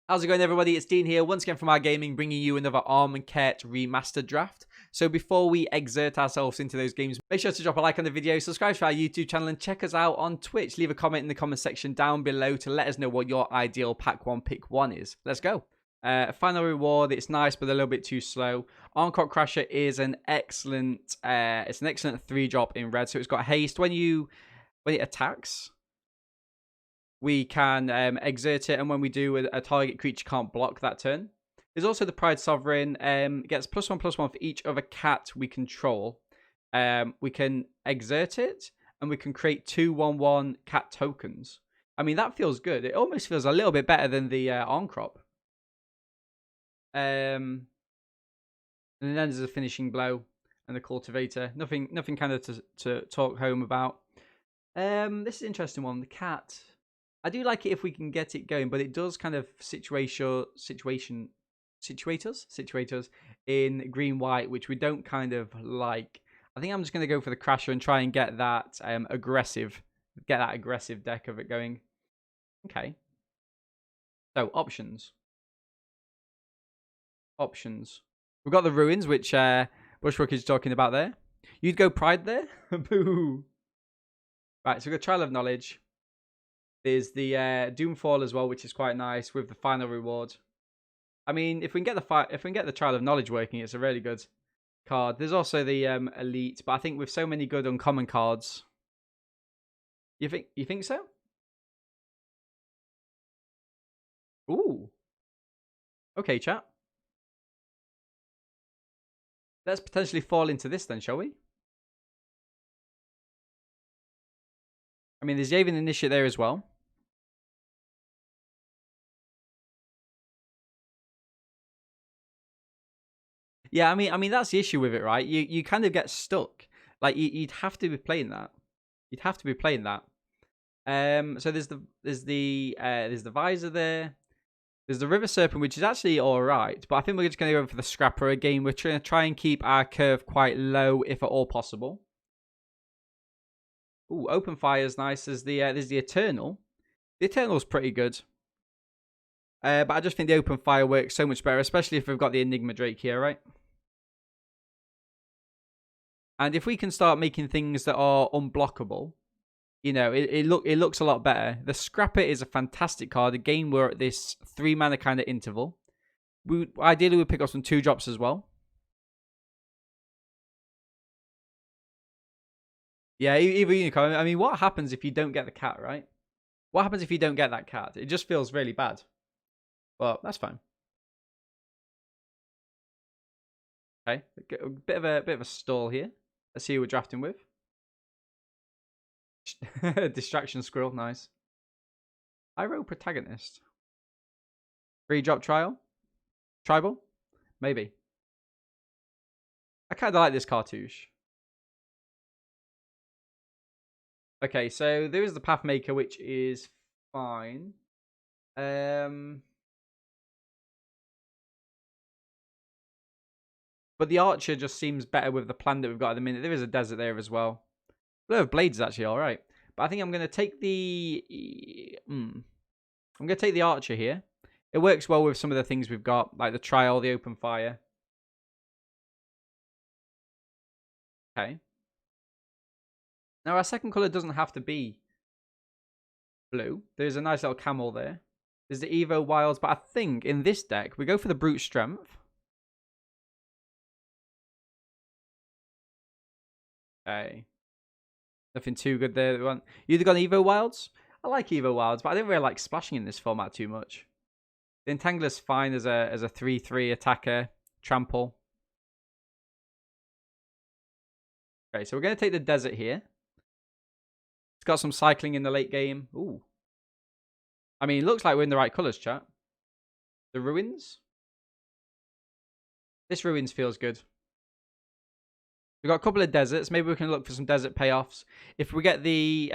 How's it going, everybody? It's Dean here, once again from our gaming, bringing you another Amonkhet Remastered draft. So before we exert ourselves into those games, make sure to drop a like on the video, subscribe to our YouTube channel, and check us out on Twitch. Leave a comment in the comment section down below to let us know what your ideal pack 1 pick 1 is. Let's go. Final reward, it's nice but a little bit too slow. Amonkhet Crasher is an excellent, it's an excellent 3-drop in red. So it's got haste when it attacks. We can exert it, and when we do, a target creature can't block that turn. There's also the Pride Sovereign. Gets +1/+1 for each other cat we control. We can exert it, and we can create 2/1/1 cat tokens. I mean, that feels good. It almost feels a little bit better than the Arncrop. And then there's a Finishing Blow and the Cultivator. Nothing kind of to talk home about. This is an interesting one. The cat. I do like it if we can get it going, but it does kind of situate us in green-white, which we don't kind of like. I think I'm just going to go for the Crasher and try and get that aggressive deck of it going. Okay. So, options. We've got the Ruins, which Bushrook is talking about there. You'd go Pride there? Boo. Right, so we've got Trial of Knowledge. There's the Doomfall as well, which is quite nice with the final reward. I mean, if we can get the Trial of Knowledge working, it's a really good card. There's also the Elite, but I think with so many good uncommon cards, you think so? Ooh. Okay, chat. Let's potentially fall into this then, shall we? I mean, there's Yavin Initiate there as well. Yeah, I mean that's the issue with it, right? You kind of get stuck. Like you'd have to be playing that. You'd have to be playing that. So there's the Visor there. There's the River Serpent, which is actually all right, but I think we're just going to go for the Scrapper again. We're trying to try and keep our curve quite low, if at all possible. Ooh, Open Fire is nice. There's the Eternal. The Eternal's pretty good. But I just think the Open Fire works so much better, especially if we've got the Enigma Drake here, right? And if we can start making things that are unblockable, you know, it looks a lot better. The Scrapper is a fantastic card. Again, we're at this 3-mana kind of interval. Ideally, we'd pick up some 2-drops as well. Yeah, either Unicorn. I mean, what happens if you don't get the cat, right? What happens if you don't get that cat? It just feels really bad. Well, that's fine. Okay, a bit of a stall here. Let's see who we're drafting with. Distraction Squirrel, nice. Iroh Protagonist. 3-drop Tribal? Maybe. I kind of like this cartouche. Okay, so there is the Pathmaker, which is fine. But the Archer just seems better with the plan that we've got at the minute. There is a Desert there as well. Blur of Blades is actually all right. But I think I'm going to take the... I'm going to take the Archer here. It works well with some of the things we've got, like the Trial, the Open Fire. Okay. Now, our second colour doesn't have to be blue. There's a nice little camel there. There's the Evo Wilds, but I think in this deck, we go for the Brute Strength. Okay. Nothing too good there. You either got Evo Wilds? I like Evo Wilds, but I don't really like splashing in this format too much. The Entangler's fine as a 3/3 attacker. Trample. Okay, so we're going to take the Desert here. It's got some cycling in the late game. Ooh. I mean, it looks like we're in the right colours, chat. The Ruins? This Ruins feels good. We've got a couple of deserts. Maybe we can look for some desert payoffs. If we get the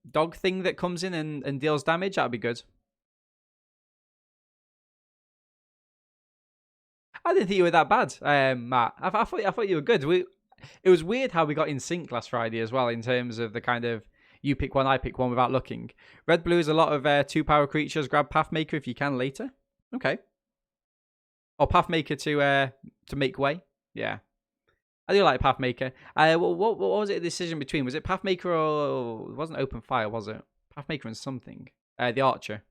dog thing that comes in and deals damage, that'd be good. I didn't think you were that bad, Matt. I thought you were good. It was weird how we got in sync last Friday as well, in terms of the kind of, you pick one, I pick one without looking. Red blue is a lot of 2-power creatures. Grab Pathmaker if you can later. Okay. Or Pathmaker to make way. Yeah. I do like Pathmaker. What was it a decision between? Was it Pathmaker or it wasn't Open Fire, was it? Pathmaker and something. The Archer.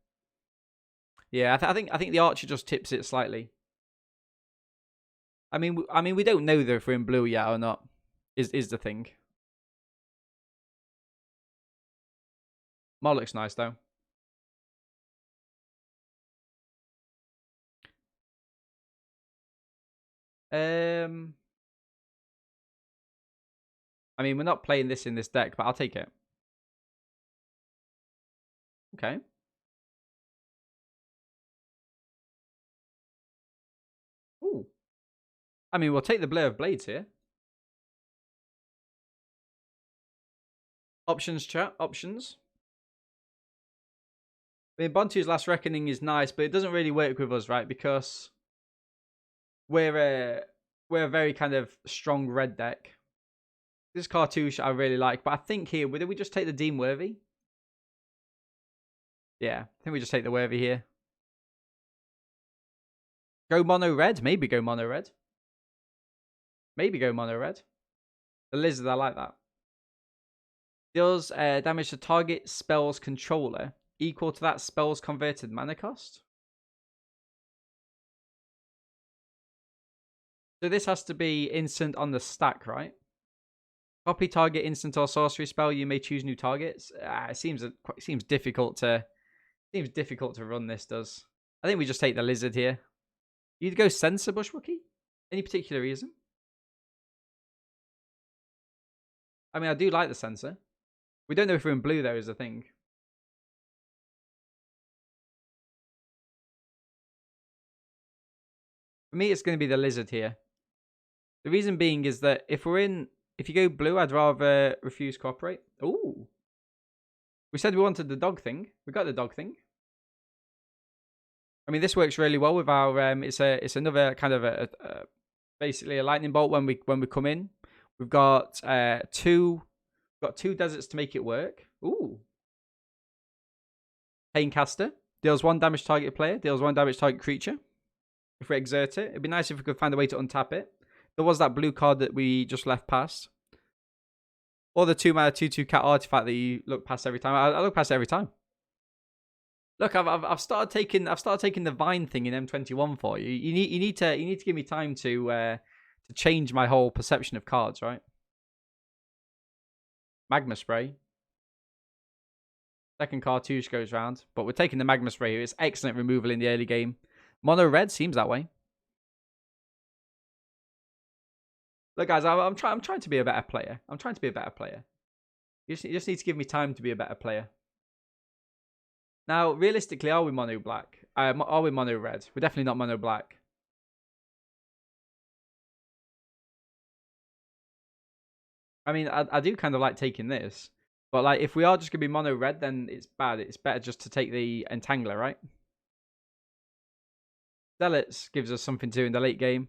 Yeah, I think the Archer just tips it slightly. I mean, we don't know though if we're in blue yet or not. Is the thing. Mod looks nice though. I mean, we're not playing this in this deck, but I'll take it. Okay. Ooh. I mean, we'll take the Blur of Blades here. Options, chat. Options. I mean, Bontu's Last Reckoning is nice, but it doesn't really work with us, right? Because we're a very kind of strong red deck. This cartouche I really like, but I think here, did we just take the Dean Worthy? Yeah, I think we just take the Worthy here. Go mono red? Maybe go mono red. Maybe go mono red. The Lizard, I like that. Deals damage to target spell's controller equal to that spell's converted mana cost. So this has to be instant on the stack, right? Copy target instant or sorcery spell. You may choose new targets. It seems difficult to run this. Does I think we just take the Lizard here. You'd go Censor Bushwookie? Any particular reason? I mean, I do like the Censor. We don't know if we're in blue though. Is the thing. For me, it's going to be the Lizard here. The reason being is that if you go blue, I'd rather refuse cooperate. Ooh. We said we wanted the dog thing. We got the dog thing. I mean, this works really well with our. It's another kind of basically a lightning bolt when we come in. We've got two deserts to make it work. Ooh. Paincaster deals 1 damage target player. Deals 1 damage target creature. If we exert it, it'd be nice if we could find a way to untap it. There was that blue card that we just left past. Or the 2-mana 2/2 cat artifact that you look past every time. I look past it every time. Look, I've started taking the Vine thing in M21 for you. You need to give me time to change my whole perception of cards, right? Magma Spray. Second cartouche goes round, but we're taking the Magma Spray here. It's excellent removal in the early game. Mono red seems that way. Look, guys, I'm trying to be a better player. I'm trying to be a better player. You just need to give me time to be a better player. Now, realistically, are we mono black? Are we mono red? We're definitely not mono black. I mean, I do kind of like taking this. But like, if we are just going to be mono red, then it's bad. It's better just to take the Entangler, right? Zealots gives us something to do in the late game.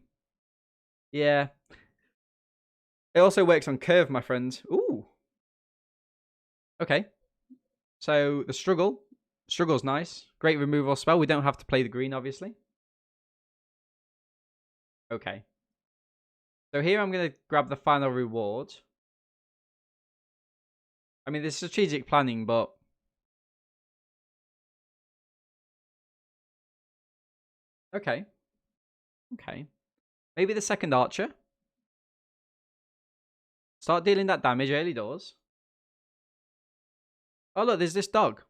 Yeah. It also works on curve, my friend. Ooh. Okay. So the Struggle's nice. Great removal spell. We don't have to play the green, obviously. Okay. So here I'm going to grab the final reward. I mean, there's strategic planning, but... Okay. Okay. Maybe the second Archer. Start dealing that damage early doors. Oh, look, there's this dog.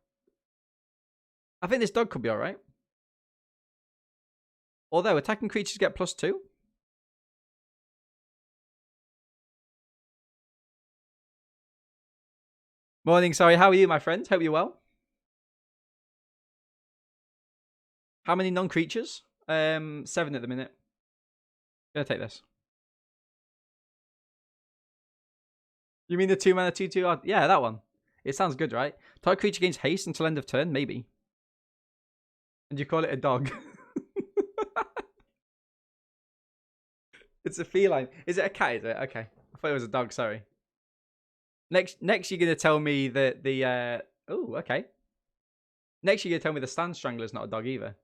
I think this dog could be alright. Although, attacking creatures get +2. Morning, sorry. How are you, my friend? Hope you're well. How many non-creatures? 7 at the minute. Gonna take this. You mean the 2-mana 2/2? Yeah, that one. It sounds good, right? Target creature gains haste until end of turn, maybe. And you call it a dog. It's a feline. Is it a cat, is it? Okay. I thought it was a dog, sorry. Next, you're gonna tell me that the oh, okay. Next, you're gonna tell me the Stand Strangler's not a dog either.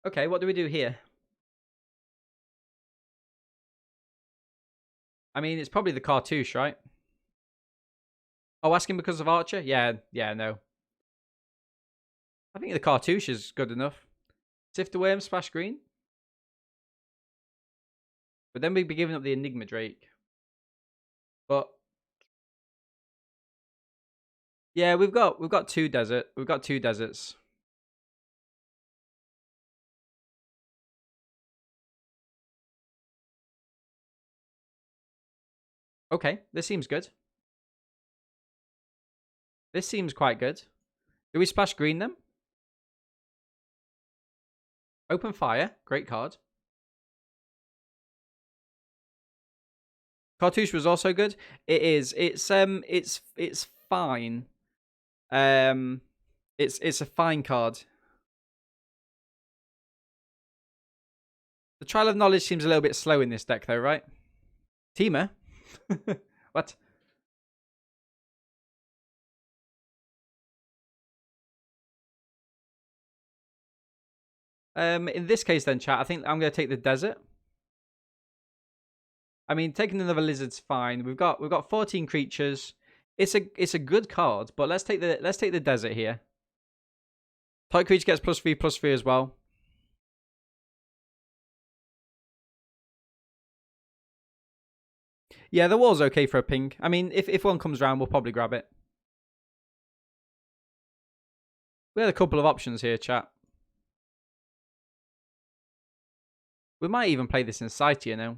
Okay, what do we do here? I mean, it's probably the Cartouche, right? Oh, asking because of Archer? Yeah, no. I think the Cartouche is good enough. Sift the Worm, Splash Green. But then we'd be giving up the Enigma Drake. But yeah, we've got two desert. We've got two deserts. Okay, this seems good. This seems quite good. Do we splash green them? Open Fire, great card. Cartouche was also good. It is. It's fine. It's a fine card. The Trial of Knowledge seems a little bit slow in this deck though, right? Teamer? What? In this case then, chat, I think I'm gonna take the desert. I mean, taking another lizard's fine. We've got 14 creatures. It's a good card, but let's take the desert here. Target creature gets +3/+3 as well. Yeah, the wall's okay for a ping. I mean, if one comes around, we'll probably grab it. We had a couple of options here, chat. We might even play this in sight, you know.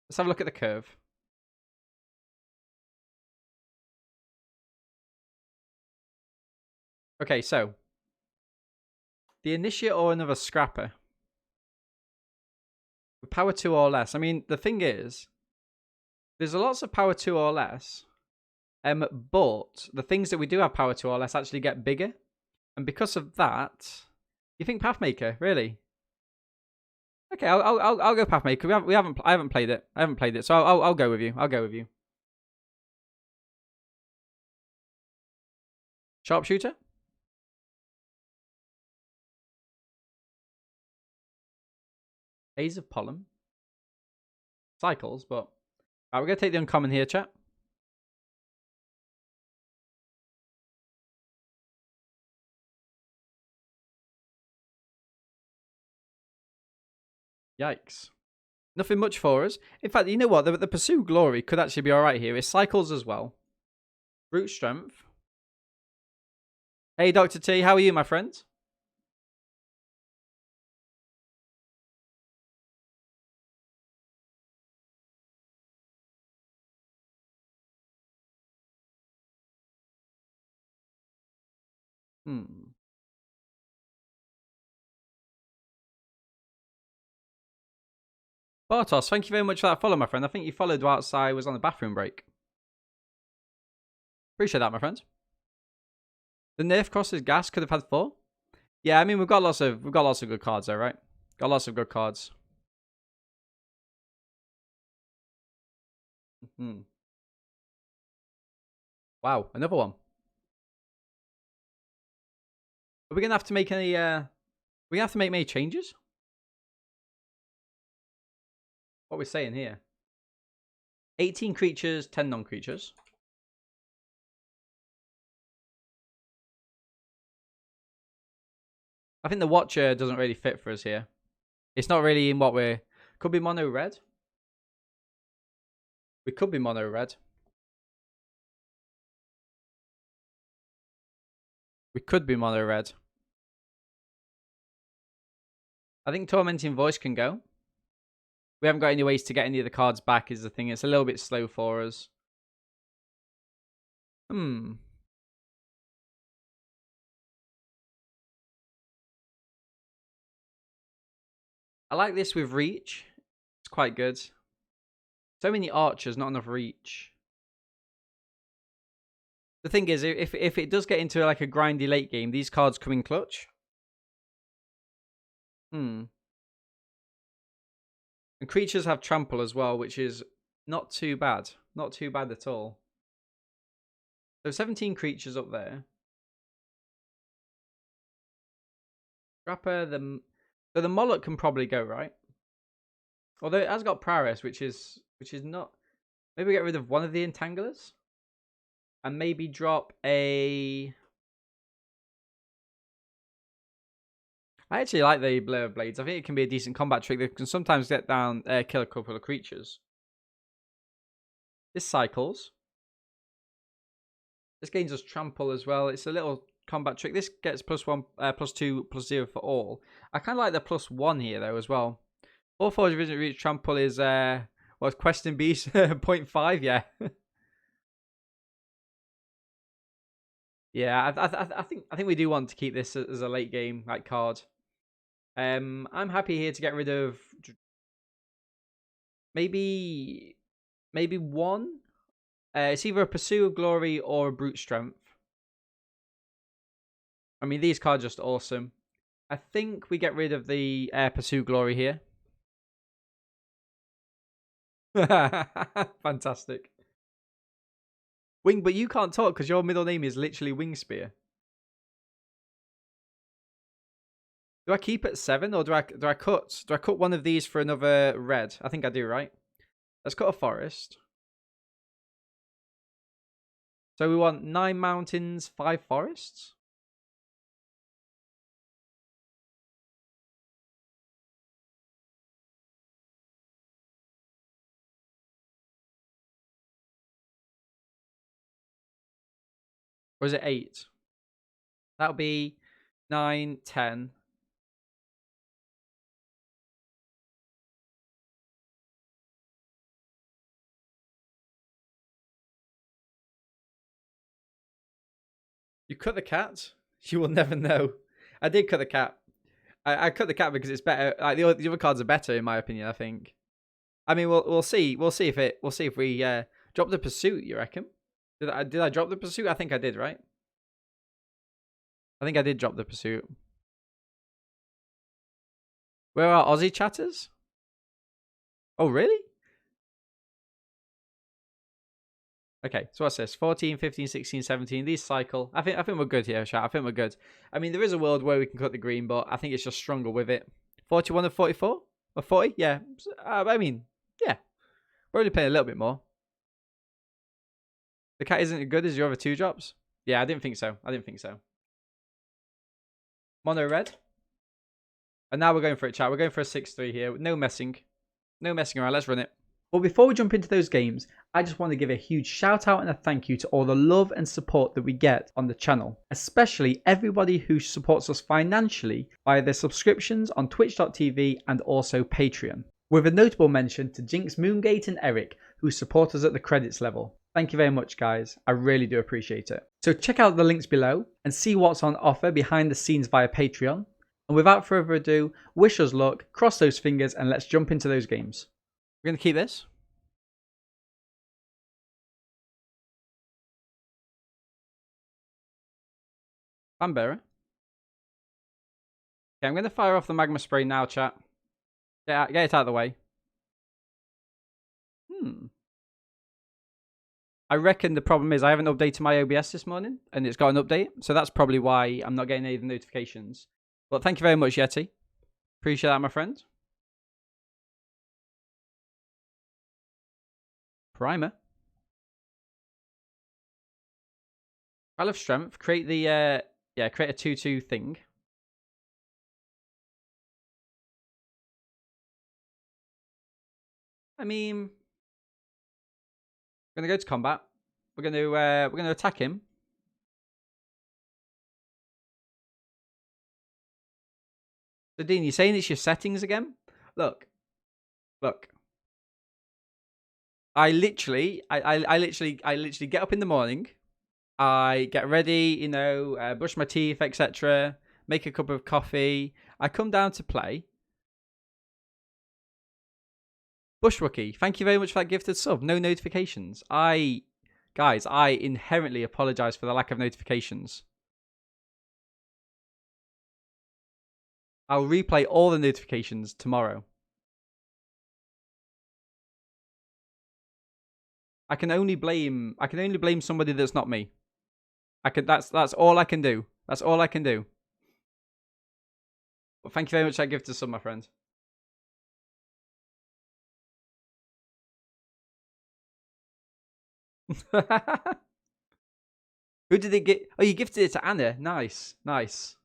Let's have a look at the curve. Okay, so the Initiate or another Scrapper with power 2 or less. I mean, the thing is, there's lots of power 2 or less, but the things that we do have power 2 or less actually get bigger, and because of that, you think Pathmaker really? Okay, I'll go Pathmaker. I haven't played it. So I'll go with you. I'll go with you. Sharpshooter. Haze of Pollen. Cycles, but we're gonna take the uncommon here, chat. Yikes. Nothing much for us. In fact, you know what? The Pursue Glory could actually be alright here. It cycles as well. Brute Strength. Hey, Dr. T, how are you, my friend? Bartos, thank you very much for that follow, my friend. I think you followed whilst I was on the bathroom break. Appreciate that, my friend. The Nerf crosses gas could have had 4. Yeah, I mean we've got lots of good cards there, right? Got lots of good cards. Wow, another one. Are we gonna have to make any? We have to make many changes. What we're saying here? 18 creatures, 10 non-creatures. I think the Watcher doesn't really fit for us here. It's not really in what we're... Could be mono red. We could be mono red. We could be mono red. I think Tormenting Voice can go. We haven't got any ways to get any of the cards back is the thing. It's a little bit slow for us. I like this with Reach. It's quite good. So many archers, not enough reach. The thing is, if it does get into like a grindy late game, these cards come in clutch. Hmm. And creatures have trample as well, which is not too bad. Not too bad at all. So 17 creatures up there. Scrapper, so the Moloch can probably go, right? Although it has got prowess, which is not. Maybe get rid of one of the entanglers and maybe drop a. I actually like the Blur Blades. I think it can be a decent combat trick that can sometimes get down, kill a couple of creatures. This cycles. This gains us trample as well. It's a little combat trick. This gets +1, +2, +0 for all. I kind of like the +1 here though as well. All Forge Vision Reach trample is what's Questing Beast 0.5, yeah. Yeah, I think we do want to keep this as a late game like card. I'm happy here to get rid of maybe one. It's either a Pursuit of Glory or a Brute Strength. I mean, these cards are just awesome. I think we get rid of the Pursuit Glory here. Fantastic. Wing, but you can't talk because your middle name is literally Wingspear. Do I keep at 7 or do I cut one of these for another red? I think I do, right? Let's cut a forest. So we want 9 mountains, 5 forests. Or is it 8? That'll be 9, 10. You cut the cat? You will never know. I did cut the cat. I cut the cat because it's better. Like the other cards are better in my opinion. I think. I mean, we'll see. We'll see if we drop the pursuit. You reckon? Did I drop the pursuit? I think I did. Right. I think I did drop the pursuit. Where are Aussie chatters? Oh really? Okay, so what's this? 14, 15, 16, 17. These cycle. I think we're good here, chat. I think we're good. I mean, there is a world where we can cut the green, but I think it's just stronger with it. 41 and 44? Or 40? Yeah. I mean, yeah. We're only paying a little bit more. The cat isn't as good as your other 2 drops? Yeah, I didn't think so. Mono red. And now we're going for it, chat. We're going for a 6-3 here. No messing. No messing around. Let's run it. But before we jump into those games, I just want to give a huge shout out and a thank you to all the love and support that we get on the channel, especially everybody who supports us financially via their subscriptions on twitch.tv and also Patreon. With a notable mention to Jinx, Moongate and Eric, who support us at the credits level. Thank you very much, guys. I really do appreciate it. So check out the links below and see what's on offer behind the scenes via Patreon. And without further ado, wish us luck, cross those fingers, and let's jump into those games. We're going to keep this. Fanbearer. Okay, I'm going to fire off the magma spray now, chat. Get it out of the way. I reckon the problem is I haven't updated my OBS this morning, and it's got an update. So that's probably why I'm not getting any of the notifications. But thank you very much, Yeti. Appreciate that, my friend. Primer. Pile of Strength. Create the, create a 2-2 thing. I mean, we're gonna go to combat. We're gonna attack him. So Dean, you're saying it's your settings again? Look. I literally get up in the morning. I get ready, you know, brush my teeth, etc. Make a cup of coffee. I come down to play. Bushwookie, thank you very much for that gifted sub. No notifications. I Guys, I inherently apologize for the lack of notifications. I'll replay all the notifications tomorrow. I can only blame somebody that's not me. That's all I can do. That's all I can do. But thank you very much for that gift to some, my friend. Who did it get? Oh, you gifted it to Anna. Nice, nice.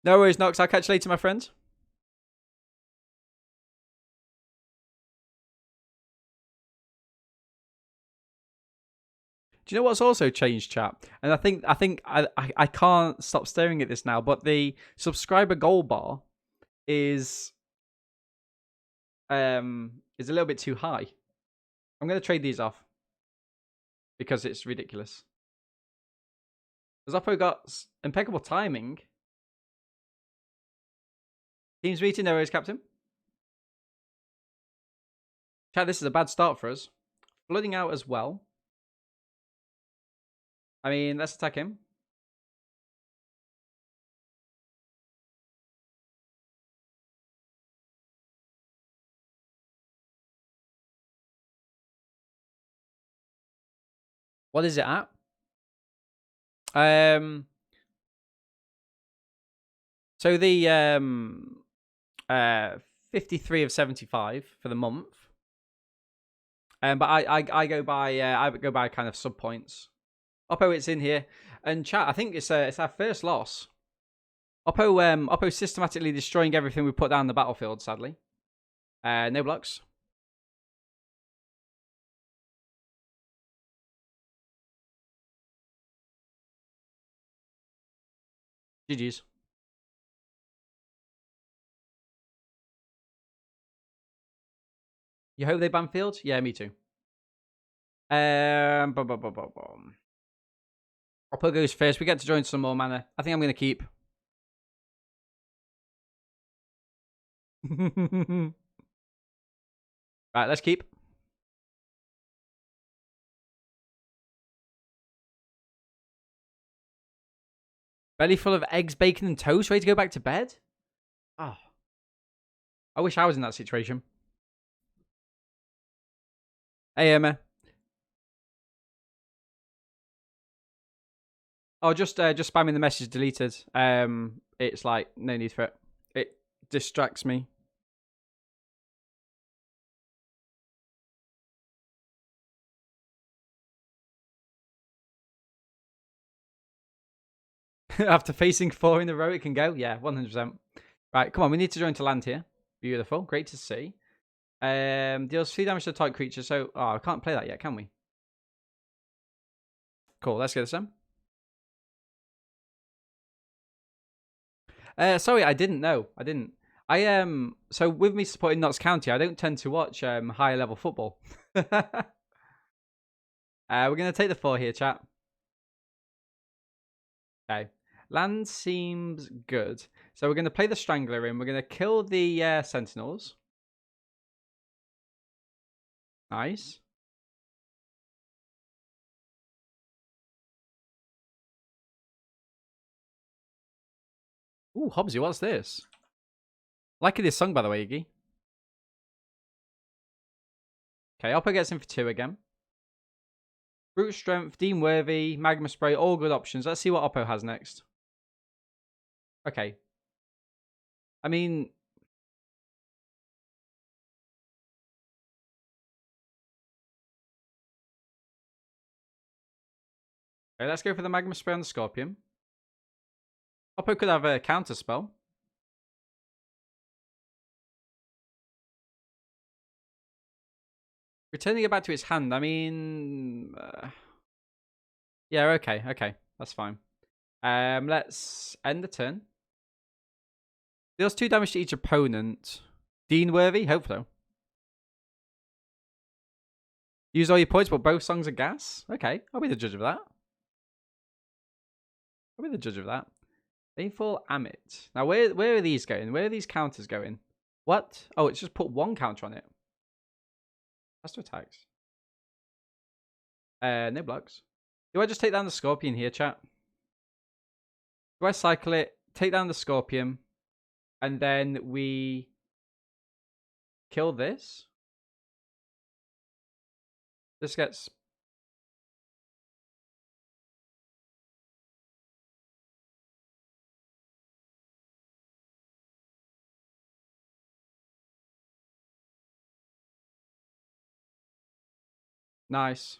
No worries, Nox. I'll catch you later, my friend. Do you know what's also changed, chat? And I can't stop staring at this now. But the subscriber goal bar is a little bit too high. I'm gonna trade these off because it's ridiculous. Because Oppo got impeccable timing. Teams meeting, no worries, Captain. Chat, this is a bad start for us. Flooding out as well. I mean, let's attack him. What is it at? 53 of 75 for the month. But I go by kind of sub points. Oppo, it's in here, and chat. I think it's our first loss. Oppo systematically destroying everything we put down the battlefield. Sadly, no blocks. GG's. You hope they ban fields? Yeah, me too. Oppo goes first. We get to join some more mana. I think I'm going to keep. Right, let's keep. Belly full of eggs, bacon, and toast. Ready to go back to bed? Oh. I wish I was in that situation. Hey, Emma. Oh, just spamming the message deleted. It's like, no need for it. It distracts me. After facing 4 in a row, it can go. Yeah, 100%. Right, come on. We need to join to land here. Beautiful. Great to see. Deals 3 damage to a target creature. So, I can't play that yet, can we? Cool. Let's get this done. Sorry, I didn't know. I didn't. So with me supporting Notts County, I don't tend to watch higher level football. We're gonna take the 4 here, chat. Okay. Land seems good. So we're gonna play the Strangler in. We're gonna kill the Sentinels. Nice. Ooh, Hobbsy, what's this? Liking this song, by the way, Iggy. Okay, Oppo gets in for 2 again. Brute Strength, Dean Worthy, Magma Spray, all good options. Let's see what Oppo has next. Okay. I mean... Okay, let's go for the Magma Spray on the Scorpion. Oppo could have a counter spell. Returning it back to its hand, I mean... yeah, okay. That's fine. Let's end the turn. Deals 2 damage to each opponent. Dean Worthy? Hope so. Use all your points, but both songs are gas? Okay, I'll be the judge of that. I'll be the judge of that. Painful Amit. Now, where are these going? Where are these counters going? What? Oh, it's just put 1 counter on it. Has to attacks. No blocks. Do I just take down the Scorpion here, chat? Do I cycle it, take down the Scorpion, and then we kill this? This gets... Nice.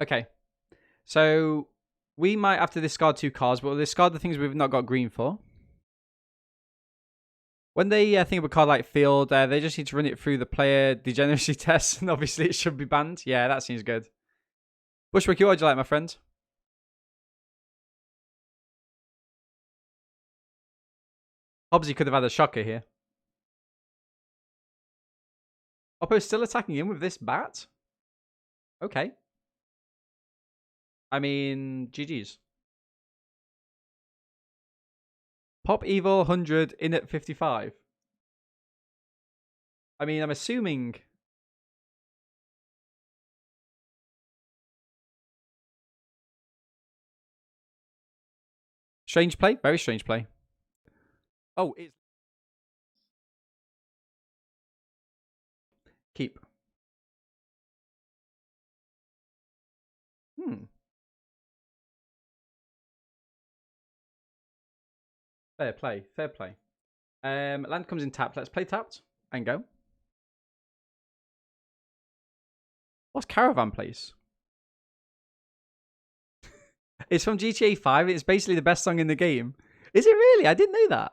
Okay. So we might have to discard 2 cards, but we'll discard the things we've not got green for. When they think of a card like Field, they just need to run it through the player degeneracy test, and obviously it should be banned. Yeah, that seems good. Bushwick, what would you like, my friend? Hobbsy could have had a shocker here. Oppo's still attacking him with this bat? Okay. I mean, GG's. Pop Evil 100 in at 55. I mean, I'm assuming... Strange play. Very strange play. Oh, it's... Keep. Fair play. Fair play. Land comes in tapped. Let's play tapped and go. What's Caravan Place? It's from GTA 5. It's basically the best song in the game. Is it really? I didn't know that.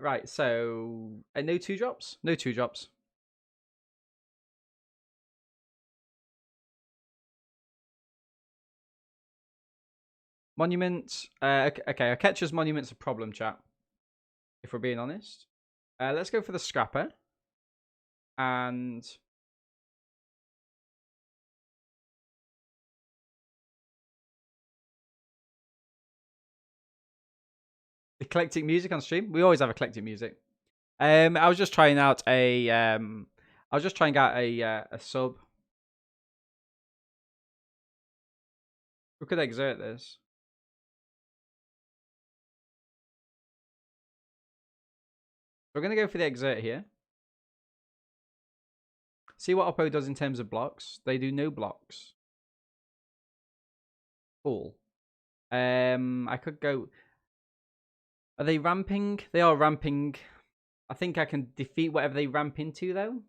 Right, so no 2-drops? No 2-drops. Monument. Okay, a catcher's monument's a problem, chat. If we're being honest. Let's go for the scrapper. And eclectic music on stream. We always have eclectic music. I was just trying out a a sub. We could exert this. We're gonna go for the exert here. See what Oppo does in terms of blocks. They do no blocks. Cool. I could go. Are they ramping? They are ramping. I think I can defeat whatever they ramp into, though.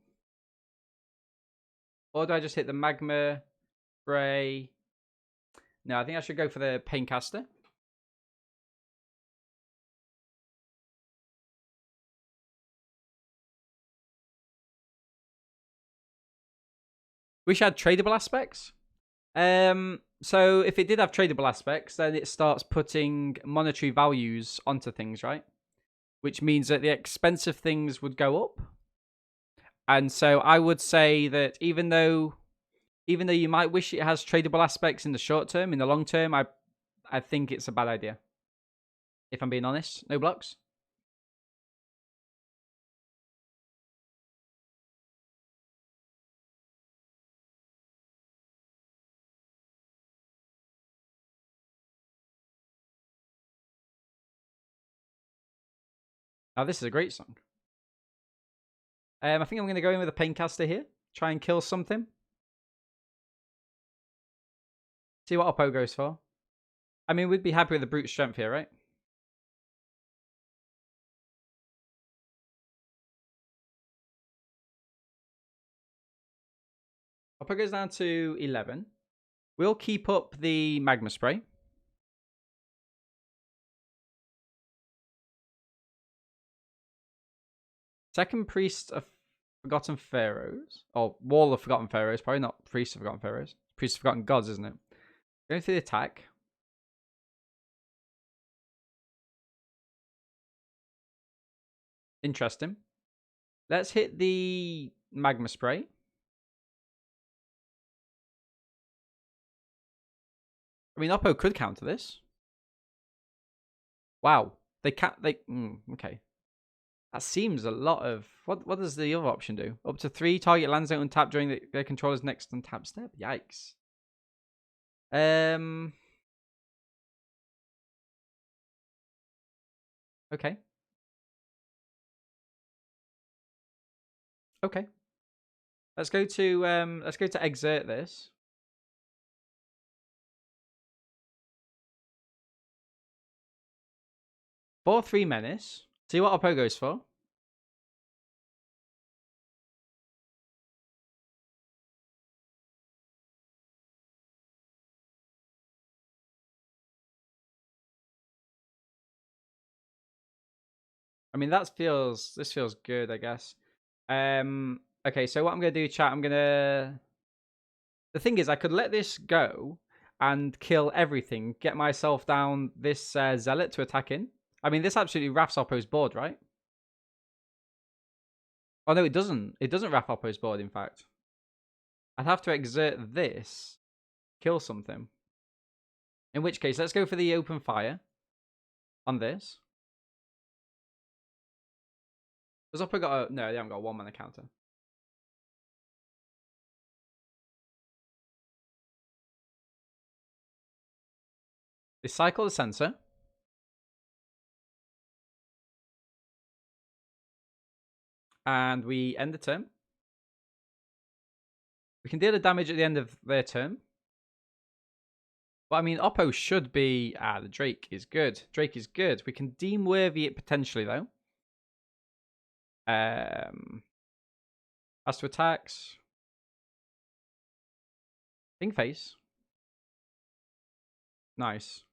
Or do I just hit the magma spray? No, I think I should go for the Paincaster. Wish I had tradable aspects. So if it did have tradable aspects, then it starts putting monetary values onto things, right? Which means that the expensive things would go up. And so I would say that even though you might wish it has tradable aspects in the short term, in the long term, I think it's a bad idea. If I'm being honest. No blocks. Now, this is a great song. I think I'm going to go in with a Paincaster here. Try and kill something. See what Oppo goes for. I mean, we'd be happy with the brute strength here, right? Oppo goes down to 11. We'll keep up the magma spray. Second Priest of Forgotten Pharaohs. Or Wall of Forgotten Pharaohs. Probably not Priest of Forgotten Pharaohs. Priest of Forgotten Gods, isn't it? Going through the attack. Interesting. Let's hit the magma spray. I mean, Oppo could counter this. Wow. They can't. Okay. That seems a lot of... What does the other option do? Up to 3 target lands out untapped during their controller's next untap step? Yikes. Okay. Okay. Let's go to exert this. 4/3 menace. See what Oppo goes for. I mean, this feels good, I guess. Okay, so what I'm gonna do, chat, the thing is, I could let this go and kill everything, get myself down this zealot to attack in. I mean, this absolutely wraps Oppo's board, right? Oh no, it doesn't. It doesn't wrap Oppo's board, in fact. I'd have to exert this, kill something. In which case, let's go for the open fire on this. Does Oppo got a... No, they haven't got a 1-mana counter. They cycle the sensor. And we end the turn. We can deal the damage at the end of their turn. But I mean, Oppo should be... the Drake is good. Drake is good. We can deem worthy it potentially, though. As to attacks. King face. Nice.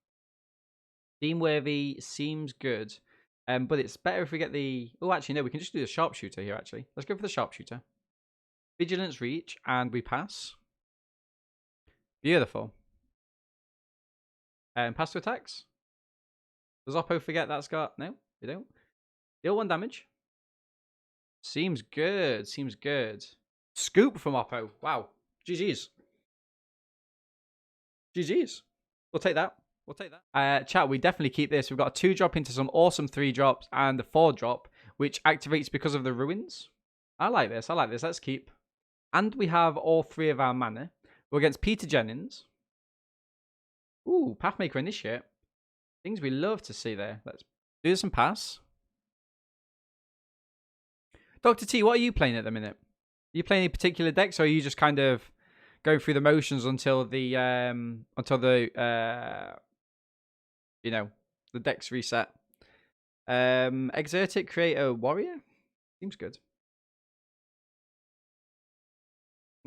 Deem worthy seems good. But it's better if we get the... Oh, actually, no. We can just do the sharpshooter here, actually. Let's go for the sharpshooter. Vigilance reach, and we pass. Beautiful. Pass to attacks. Does Oppo forget that's got... No, they don't. Deal 1 damage. Seems good. Seems good. Scoop from Oppo. Wow. GG's. GG's. We'll take that. We'll take that. Chat, we definitely keep this. We've got a 2-drop into some awesome 3-drops and a 4-drop, which activates because of the ruins. I like this. I like this. Let's keep. And we have all 3 of our mana. We're against Peter Jennings. Ooh, Pathmaker Initiate. Things we love to see there. Let's do this and pass. Dr. T, what are you playing at the minute? Are you playing any particular decks, or are you just kind of going through the motions until the the decks reset? Exert it, create a warrior? Seems good.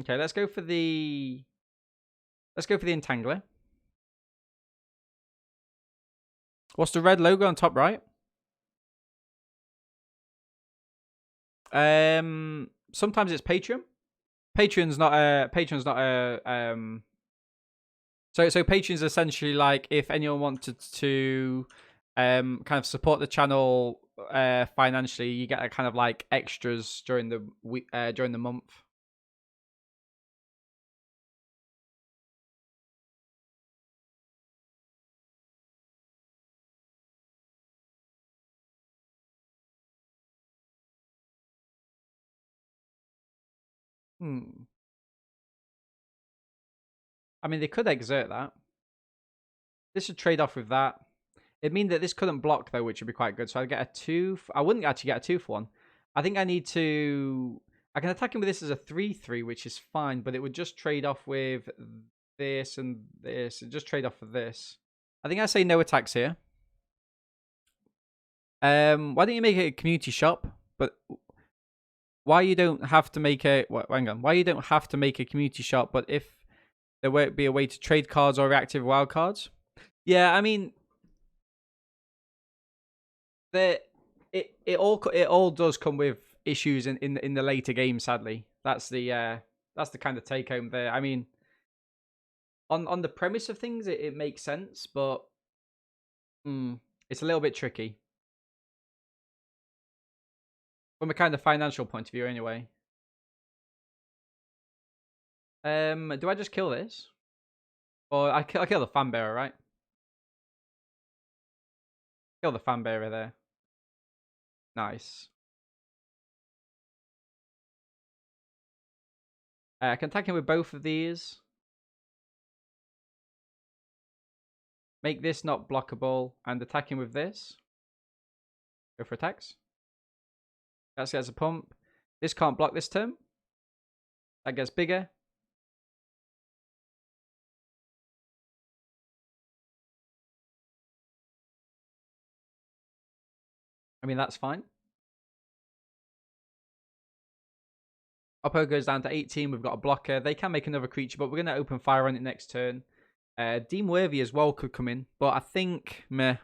Okay, let's go for the Entangler. What's the red logo on top right? Sometimes it's Patreon. Patreon's not a so Patreon's essentially like if anyone wanted to kind of support the channel financially, you get a kind of like extras during the week during the month. I mean, they could exert that. This should trade off with that. It'd mean that this couldn't block, though, which would be quite good. So I'd get a 2... I wouldn't actually get a 2 for 1. I think I need to... I can attack him with this as a 3/3, which is fine, but it would just trade off with this and this. It'd just trade off with this. I think I say no attacks here. Why don't you make it a community shop? But why you don't have to make a... hang on. Why you don't have to make a community shop, but if there won't be a way to trade cards or reactive wild cards? Yeah, I mean... It all does come with issues in the later game. Sadly, that's the kind of take home there. I mean, on the premise of things, it makes sense, but it's a little bit tricky from a kind of financial point of view, anyway. Do I just kill this? Or I kill the fan bearer, right? Kill the fan bearer there. Nice. I can attack him with both of these. Make this not blockable and attack him with this. Go for attacks. That gets a pump. This can't block this turn. That gets bigger. I mean, that's fine. Oppo goes down to 18. We've got a blocker. They can make another creature, but we're going to open fire on it next turn. Deem Worthy as well could come in, but I think, meh.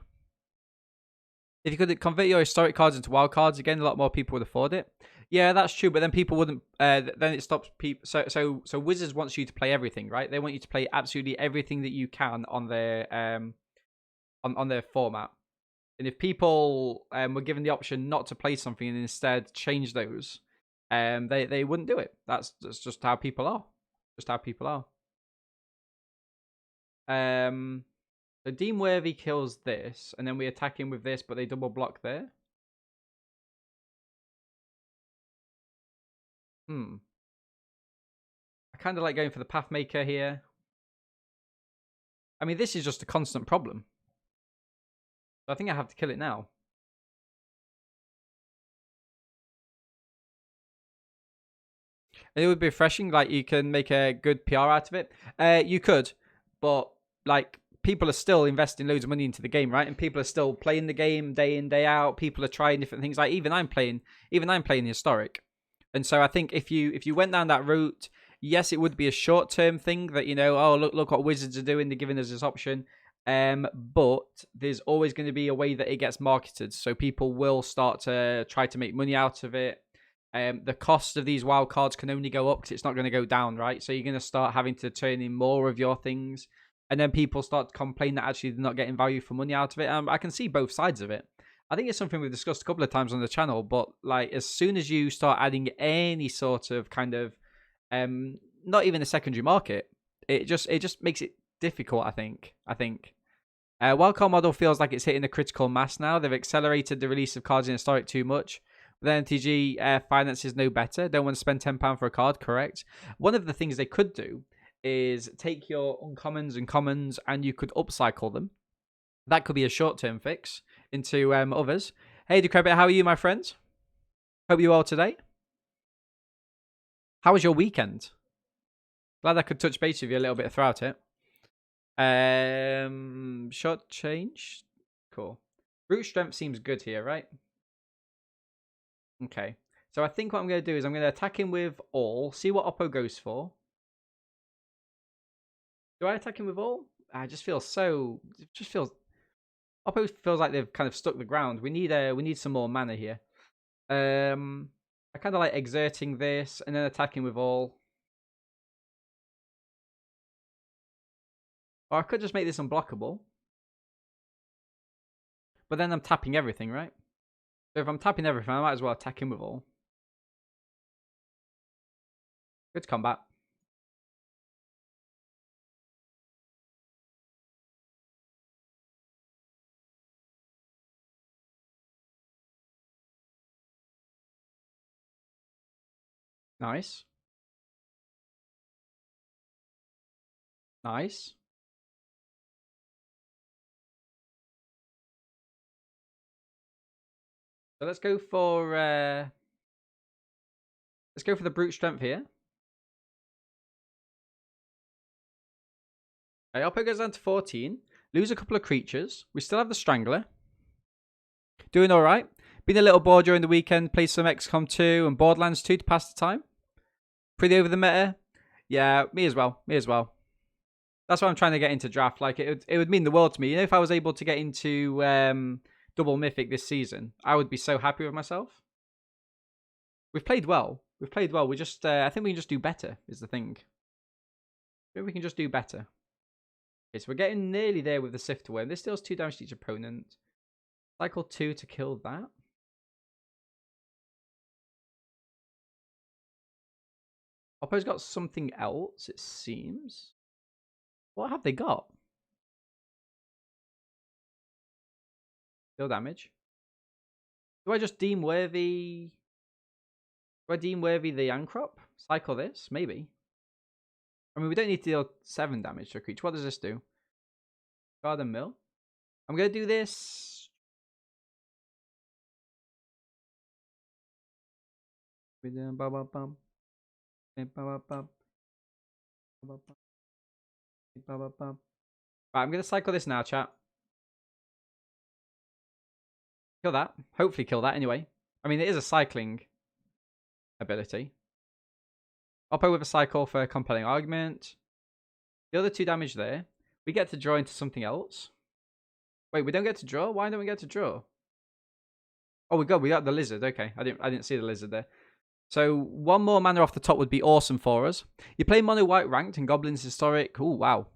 If you could convert your historic cards into wild cards, again, a lot more people would afford it. Yeah, that's true, but then people wouldn't. Then it stops people. So Wizards wants you to play everything, right? They want you to play absolutely everything that you can on their on their format. And if people were given the option not to play something and instead change those, they wouldn't do it. That's just how people are. Just how people are. So Deem Worthy kills this, and then we attack him with this, but they double block there. I kind of like going for the Pathmaker here. I mean, this is just a constant problem. So I think I have to kill it now. It would be refreshing. Like, you can make a good PR out of it. You could, but like, people are still investing loads of money into the game, right? And people are still playing the game day in, day out. People are trying different things. Like, even I'm playing historic. And so I think if you went down that route, yes, it would be a short term thing that, oh, look what Wizards are doing. They're giving us this option. But there's always going to be a way that it gets marketed, so people will start to try to make money out of it. The cost of these wild cards can only go up because it's not going to go down, right? So you're going to start having to turn in more of your things, and then people start to complain that actually they're not getting value for money out of it. I can see both sides of it. I think it's something we've discussed a couple of times on the channel, but like, as soon as you start adding any sort of kind of not even a secondary market, it just makes it difficult. I think. Wildcard model feels like it's hitting a critical mass now. They've accelerated the release of cards in historic too much. But then MTG finances no better. Don't want to spend £10 for a card, correct? One of the things they could do is take your uncommons and commons and you could upcycle them. That could be a short-term fix into others. Hey, Decrepit, how are you, my friend? Hope you're well today. How was your weekend? Glad I could touch base with you a little bit throughout it. Short change. Cool. Brute strength seems good here, right? Okay. So I think what I'm going to do is I'm going to attack him with all. See what Oppo goes for. Do I attack him with all? I just feel so. It just feels. Oppo feels like they've kind of stuck the ground. We need some more mana here. I kind of like exerting this and then attacking with all. Or I could just make this unblockable. But then I'm tapping everything, right? So if I'm tapping everything, I might as well attack him with all. Good combat. Nice. Nice. So let's go for the brute strength here. Okay, Oppo goes down to 14. Lose a couple of creatures. We still have the Strangler. Doing all right. Been a little bored during the weekend. Played some XCOM 2 and Borderlands 2 to pass the time. Pretty over the meta. Yeah, me as well. Me as well. That's why I'm trying to get into draft. Like, it would mean the world to me. You know, if I was able to get into double mythic this season, I would be so happy with myself. We've played well. We've played well. We just, I think we can just do better. Is the thing. Maybe we can just do better. Okay, so we're getting nearly there with the Sifter Worm. This deals 2 damage to each opponent. Cycle 2 to kill that. Oppo's got something else, it seems. What have they got? Deal damage. Do I just deem worthy? Do I deem worthy the Ancrop? Cycle this? Maybe. I mean, we don't need to deal 7 damage to a creature. What does this do? Garden Mill. I'm going to do this. Right, I'm going to cycle this now, chat. Kill that. Hopefully kill that anyway. I mean, it is a cycling ability. Oppo with a cycle for a compelling argument. The other 2 damage there. We get to draw into something else. Wait, we don't get to draw? Why don't we get to draw? Oh, we got the lizard. Okay, I didn't see the lizard there. So 1 more mana off the top would be awesome for us. You play mono white ranked and goblins historic. Oh, wow.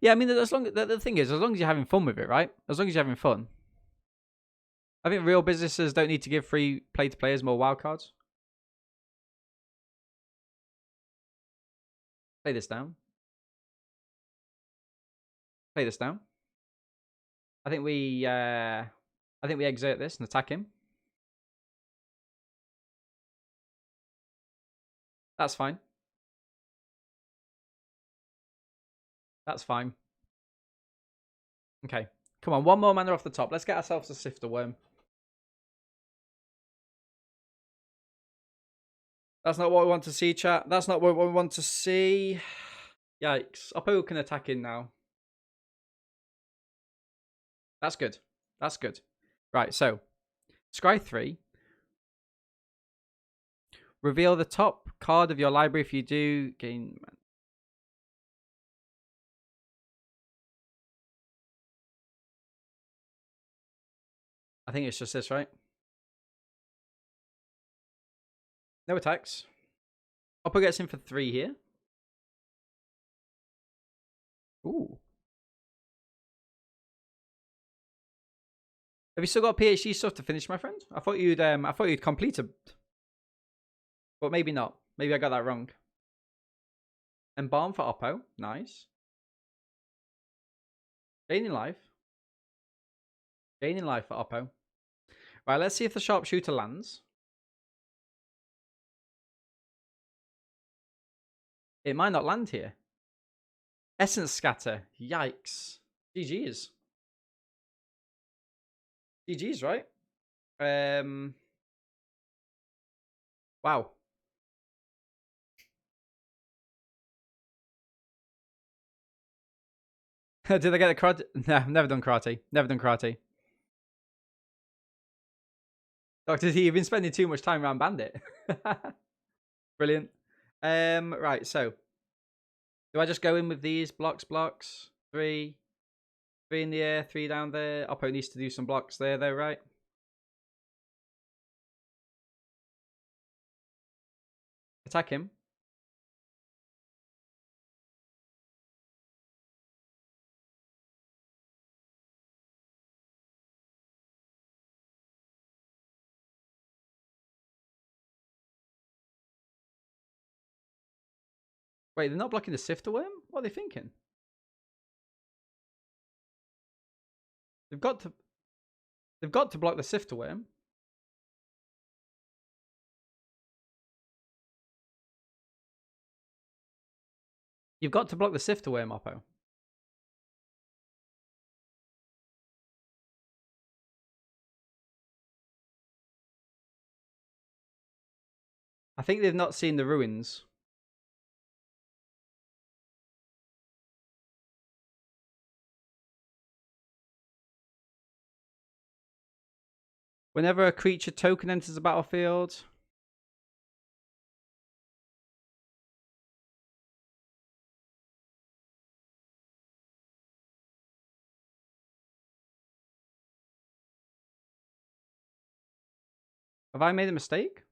Yeah, I mean, as long the thing is, as long as you're having fun with it, right? As long as you're having fun. I think real businesses don't need to give free play to players more wildcards. Play this down. Play this down. I think we exert this and attack him. That's fine. That's fine. Okay. Come on, 1 more mana off the top. Let's get ourselves a Sifter Worm. That's not what we want to see, chat. That's not what we want to see. Yikes. Oppo can attack in now. That's good. That's good. Right, so Scry 3. Reveal the top card of your library. If you do, gain. I think it's just this, right? No attacks. Oppo gets in for 3 here. Ooh. Have you still got PhD stuff to finish, my friend? I thought you'd completed. But maybe not. Maybe I got that wrong. Embalm for Oppo. Nice. Gaining life. Gaining life for Oppo. Right, let's see if the sharpshooter lands. It might not land here. Essence scatter. Yikes. GG's. GG's, right? Wow. Did I get the karate? No, never done karate. Never done karate. Dr. T, you've been spending too much time around Bandit. Brilliant. Right, so do I just go in with these blocks? 3 in the air, 3 down there. Oppo needs to do some blocks there, though, right? Attack him. Wait, they're not blocking the Sifter Worm? What are they thinking? They've got to block the Sifter Worm. You've got to block the Sifter Worm, Oppo. I think they've not seen the ruins. Whenever a creature token enters the battlefield. Have I made a mistake?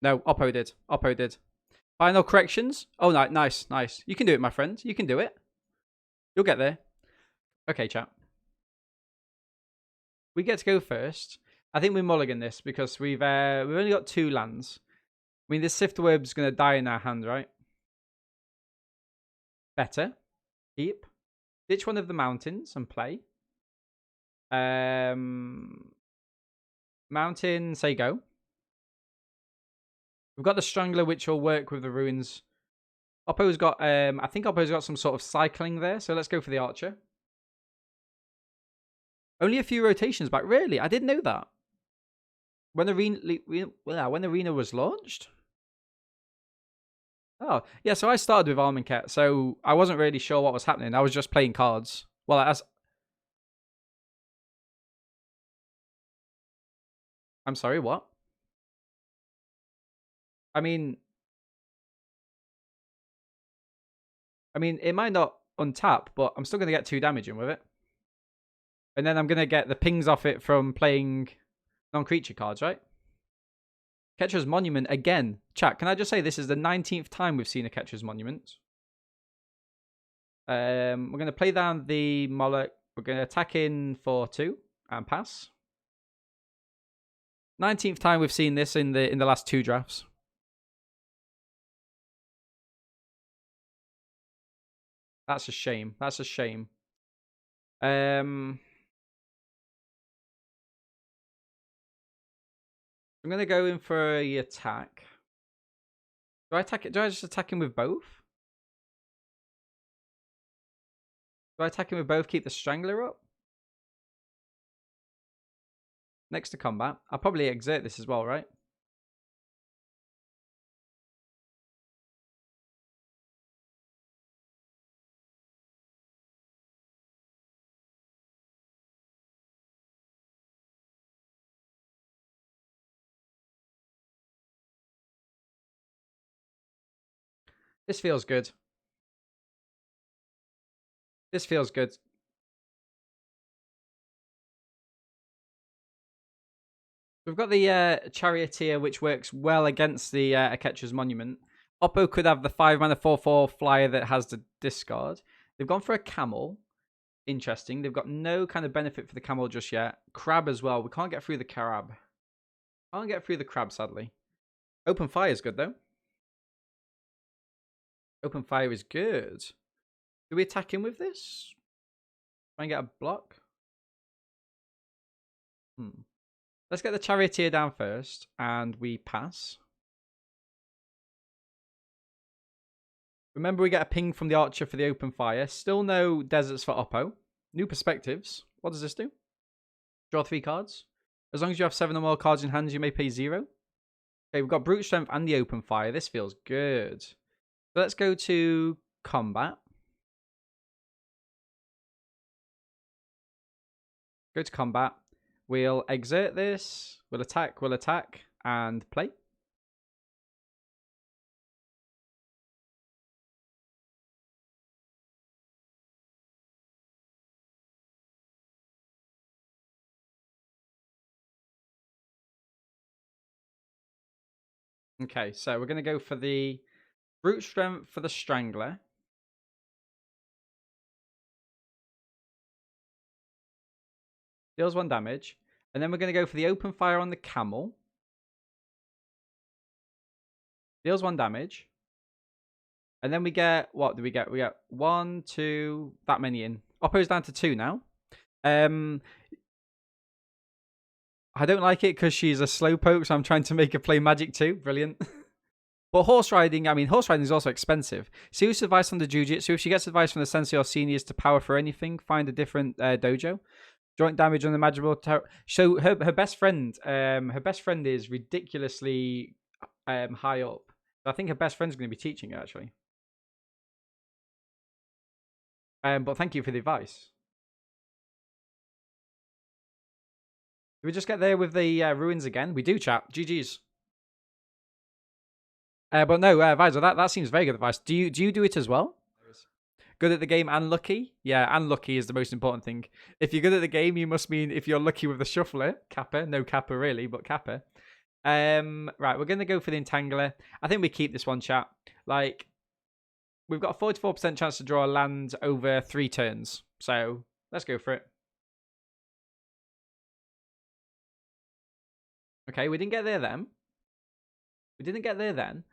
No, Oppo did. Oppo did. Final corrections. Oh, nice. You can do it, my friend. You can do it. You'll get there. Okay, chat. We get to go first. I think we mulligan this because we've only got 2 lands. I mean, this Sifter Web's going to die in our hand, right? Better. Keep. Ditch one of the mountains and play. Mountain, say go. We've got the Strangler, which will work with the ruins. Oppo's got, I think Oppo's got some sort of cycling there, so let's go for the Archer. Only a few rotations back. Really? I didn't know that. When Arena was launched? Oh, yeah, so I started with Amonkhet, so I wasn't really sure what was happening. I was just playing cards. Well, I'm sorry, what? I mean, it might not untap, but I'm still going to get 2 damage in with it. And then I'm going to get the pings off it from playing non-creature cards, right? Ketcher's Monument again. Chat, can I just say this is the 19th time we've seen a Ketcher's Monument? We're going to play down the Moloch. We're going to attack in for 2 and pass. 19th time we've seen this in the last 2 drafts. That's a shame. That's a shame. I'm going to go in for a attack. Do I attack it? Do I just attack him with both? Do I attack him with both? Keep the Strangler up? Next to combat. I'll probably exert this as well, right? This feels good. This feels good. We've got the Charioteer, which works well against the Aketcher's Monument. Oppo could have the 5-mana 4/4 flyer that has the discard. They've gone for a Camel. Interesting. They've got no kind of benefit for the Camel just yet. Crab as well. We can't get through the Crab. Can't get through the Crab, sadly. Open Fire is good, though. Open Fire is good. Do we attack him with this? Try and get a block? Let's get the Charioteer down first, and we pass. Remember, we get a ping from the Archer for the Open Fire. Still no Deserts for Oppo. New Perspectives. What does this do? Draw 3 cards. As long as you have 7 or more cards in hand, you may pay 0. Okay, we've got Brute Strength and the Open Fire. This feels good. So let's go to combat. Go to combat. We'll exert this. We'll attack, and play. Okay, so we're going to go for the Brute Strength for the Strangler. Deals 1 damage. And then we're going to go for the Open Fire on the Camel. Deals 1 damage. And then we get, what do we get? We get 1, 2, that many in. Oppo's down to 2 now. I don't like it because she's a slowpoke, so I'm trying to make her play Magic too. Brilliant. But horse riding is also expensive. Serious advice on the Jujitsu. If she gets advice from the sensei or seniors to power for anything, find a different dojo. Joint damage on the magical so her best friend is ridiculously high up. So I think her best friend's going to be teaching her actually. But thank you for the advice. Do we just get there with the ruins again? We do, chat. GG's. But no, Visor, that seems very good advice. Do you do it as well? Good at the game and lucky? Yeah, and lucky is the most important thing. If you're good at the game, you must mean if you're lucky with the shuffler, Kappa. No Kappa really, but Kappa. Right, we're going to go for the Entangler. I think we keep this one, chat. Like, we've got a 44% chance to draw a land over 3 turns. So, let's go for it. Okay, we didn't get there then. We didn't get there then.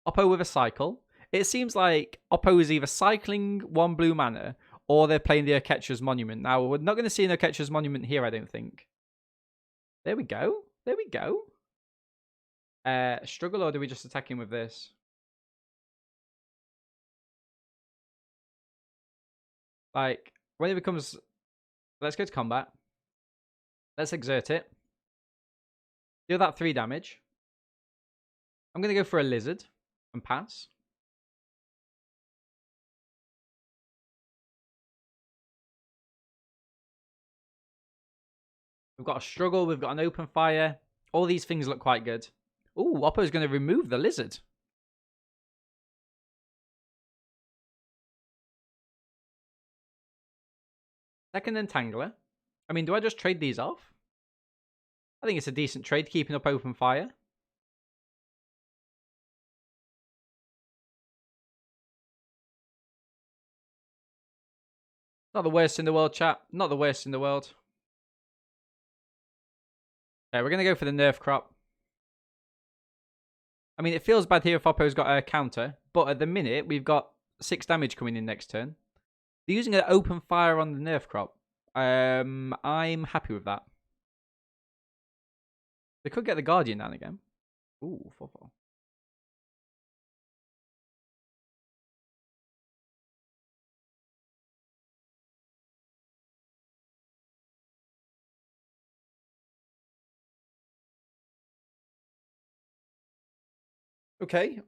Oppo with a cycle. It seems like Oppo is either cycling one blue mana or they're playing the Urketcher's Monument. Now, we're not going to see an Urketcher's Monument here, I don't think. There we go. There we go. Struggle, or do we just attack him with this? Like, when it becomes... Let's go to combat. Let's exert it. Do that 3 damage. I'm going to go for a lizard and pass. We've got a struggle. We've got an open fire. All these things look quite good. Ooh, Oppo's going to remove the lizard. Second Entangler. I mean, do I just trade these off? I think it's a decent trade, keeping up open fire. Not the worst in the world, chat. Not the worst in the world. Okay, we're going to go for the nerf crop. I mean, it feels bad here if Oppo's got a counter, but at the minute, we've got 6 damage coming in next turn. They're using an open fire on the nerf crop. I'm happy with that. They could get the Guardian down again. Ooh, 4-4. Okay.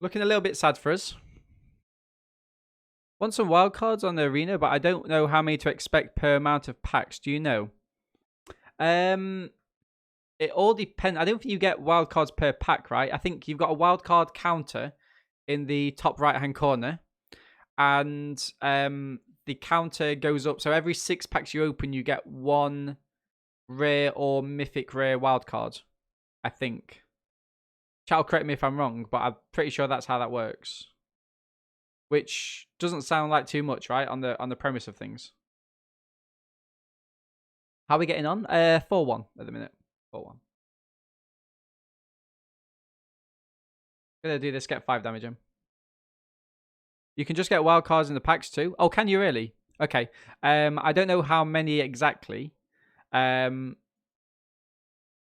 Looking a little bit sad for us. Want some wildcards on the arena, but I don't know how many to expect per amount of packs. Do you know? It all depends. I don't think you get wildcards per pack, right? I think you've got a wildcard counter in the top right-hand corner. And the counter goes up. So every 6 packs you open, you get 1 rare or mythic rare wildcard, I think. Chat, correct me if I'm wrong, but I'm pretty sure that's how that works. Which doesn't sound like too much, right? On the premise of things. How are we getting on? 4-1 at the minute. 4-1. Gonna do this, get 5 damage in. You can just get wild cards in the packs too. Oh, can you really? Okay. I don't know how many exactly. But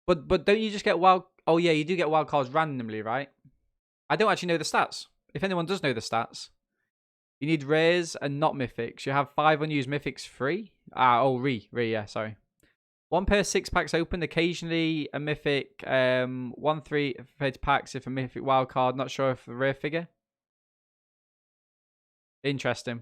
don't you just get wild? Oh yeah, you do get wild cards randomly, right? I don't actually know the stats. If anyone does know the stats, you need rares and not mythics. You have 5 unused mythics free. Yeah, sorry. 1 per 6 packs opened. Occasionally a mythic. 1-3 fed packs if a mythic wild card. Not sure if a rare figure. Interesting.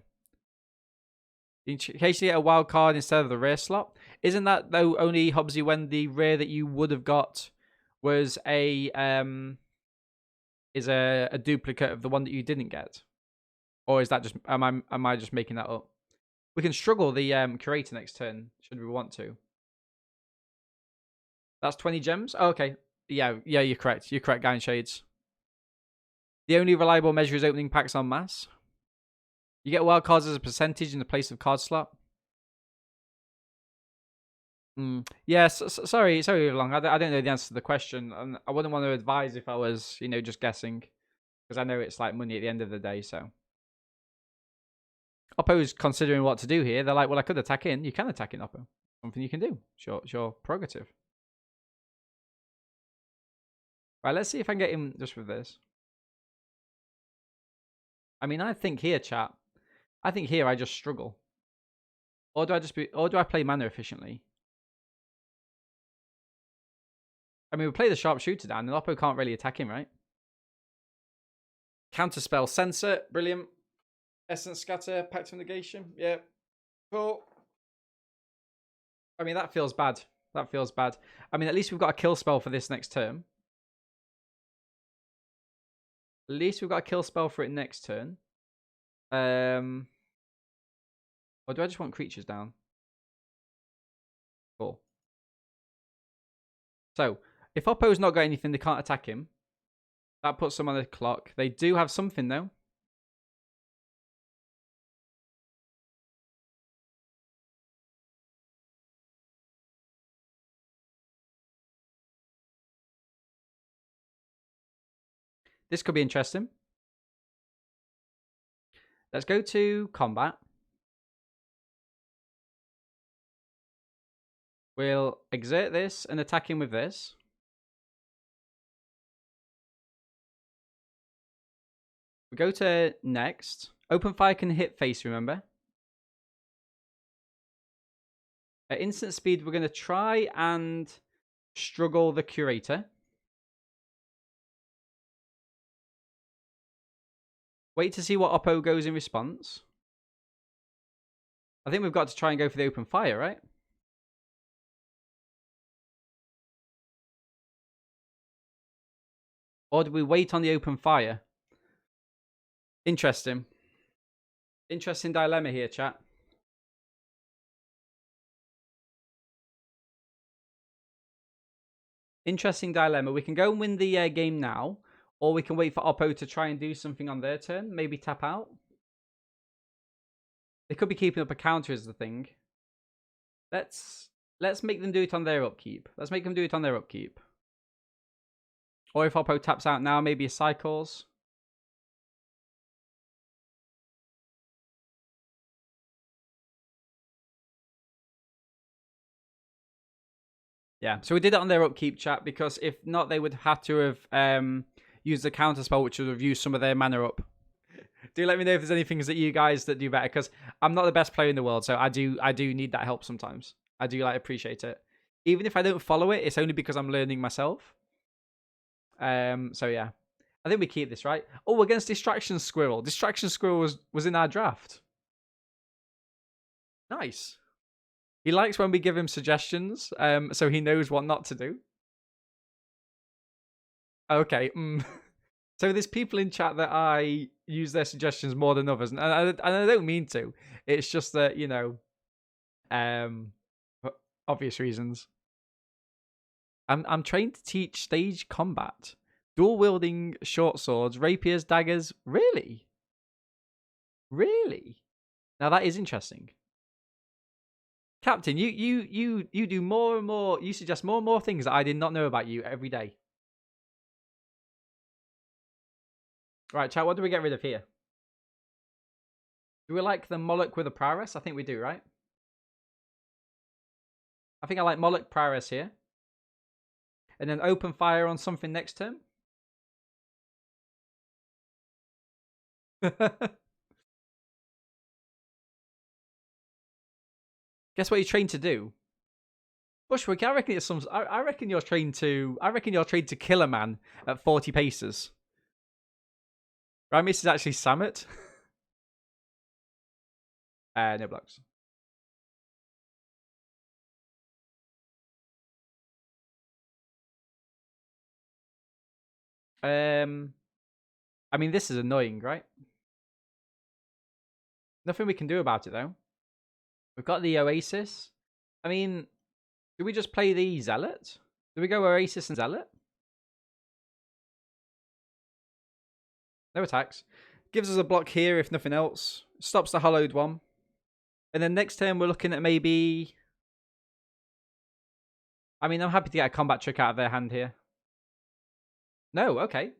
In case you get a wild card instead of the rare slot. Isn't that though only Hobbsy when the rare that you would have got was a duplicate of the one that you didn't get? Or is that just am I just making that up? We can struggle the curator next turn, should we want to. That's 20 gems? Oh, okay. Yeah, you're correct. You're correct, Guy in Shades. The only reliable measure is opening packs en masse. You get wild cards as a percentage in the place of card slot. Yes, sorry, Long. I don't know the answer to the question, and I wouldn't want to advise if I was, just guessing, because I know it's like money at the end of the day. So, Oppo's considering what to do here. They're like, well, I could attack in. You can attack in, Oppo. Something you can do. Sure, it's your prerogative. Right, let's see if I can get him just with this. I mean, I think here, chat. I think here I just struggle. Or do I play mana efficiently? I mean, we play the sharpshooter down, and Oppo can't really attack him, right? Counterspell, Sensor, brilliant. Essence Scatter, Pact of Negation, yeah, cool. I mean, that feels bad. That feels bad. I mean, at least we've got a kill spell for this next turn. At least we've got a kill spell for it next turn. Or do I just want creatures down? Cool. So, if Oppo's not got anything, they can't attack him. That puts them on the clock. They do have something, though. This could be interesting. Let's go to combat. We'll exert this and attack him with this. We go to next. Open fire can hit face, remember? At instant speed, we're going to try and struggle the curator. Wait to see what Oppo goes in response. I think we've got to try and go for the open fire, right? Or do we wait on the open fire? Interesting. Interesting dilemma here, chat. Interesting dilemma. We can go and win the game now, or we can wait for Oppo to try and do something on their turn. Maybe tap out. They could be keeping up a counter is the thing. Let's make them do it on their upkeep. Let's make them do it on their upkeep. Or if Oppo taps out now, maybe a cycles. Yeah, so we did it on their upkeep, chat, because if not, they would have to have used the counter spell, which would have used some of their mana up. Do let me know if there's any things that you guys that do better, because I'm not the best player in the world, so I do need that help sometimes. I do appreciate it. Even if I don't follow it, it's only because I'm learning myself. So yeah. I think we keep this, right? Oh, against Distraction Squirrel. Distraction Squirrel was in our draft. Nice. He likes when we give him suggestions, so he knows what not to do. Okay. So there's people in chat that I use their suggestions more than others, and I don't mean to. It's just that, you know, for obvious reasons. I'm trained to teach stage combat, dual wielding short swords, rapiers, daggers. Really? Really? Now that is interesting. Captain, you do more and more. You suggest more and more things that I did not know about you every day. Right, chat. What do we get rid of here? Do we like the Moloch with a prowess? I think we do, right? I think I like Moloch prowess here. And then open fire on something next turn. Guess what you're trained to do? Bushwick, I reckon it's some. I reckon you're trained to. I reckon you're trained to kill a man at 40 paces. Ramis is actually Samet. No blocks. I mean, this is annoying, right? Nothing we can do about it though. We've got the Oasis. I mean, do we just play the Zealot? Do we go Oasis and Zealot? No attacks. Gives us a block here if nothing else. Stops the hollowed one. And then next turn we're looking at maybe... I mean, I'm happy to get a combat trick out of their hand here. No, okay.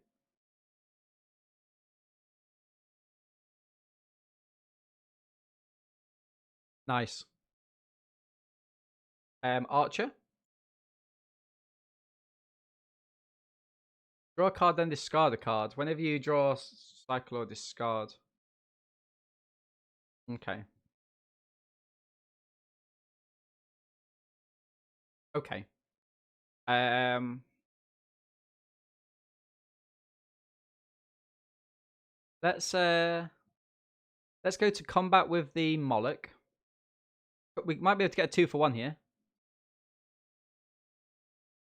Nice. Archer. Draw a card, then discard a card. Whenever you draw, cycle or discard. Okay. Okay. Let's go to combat with the Moloch. We might be able to get a 2-for-1 here.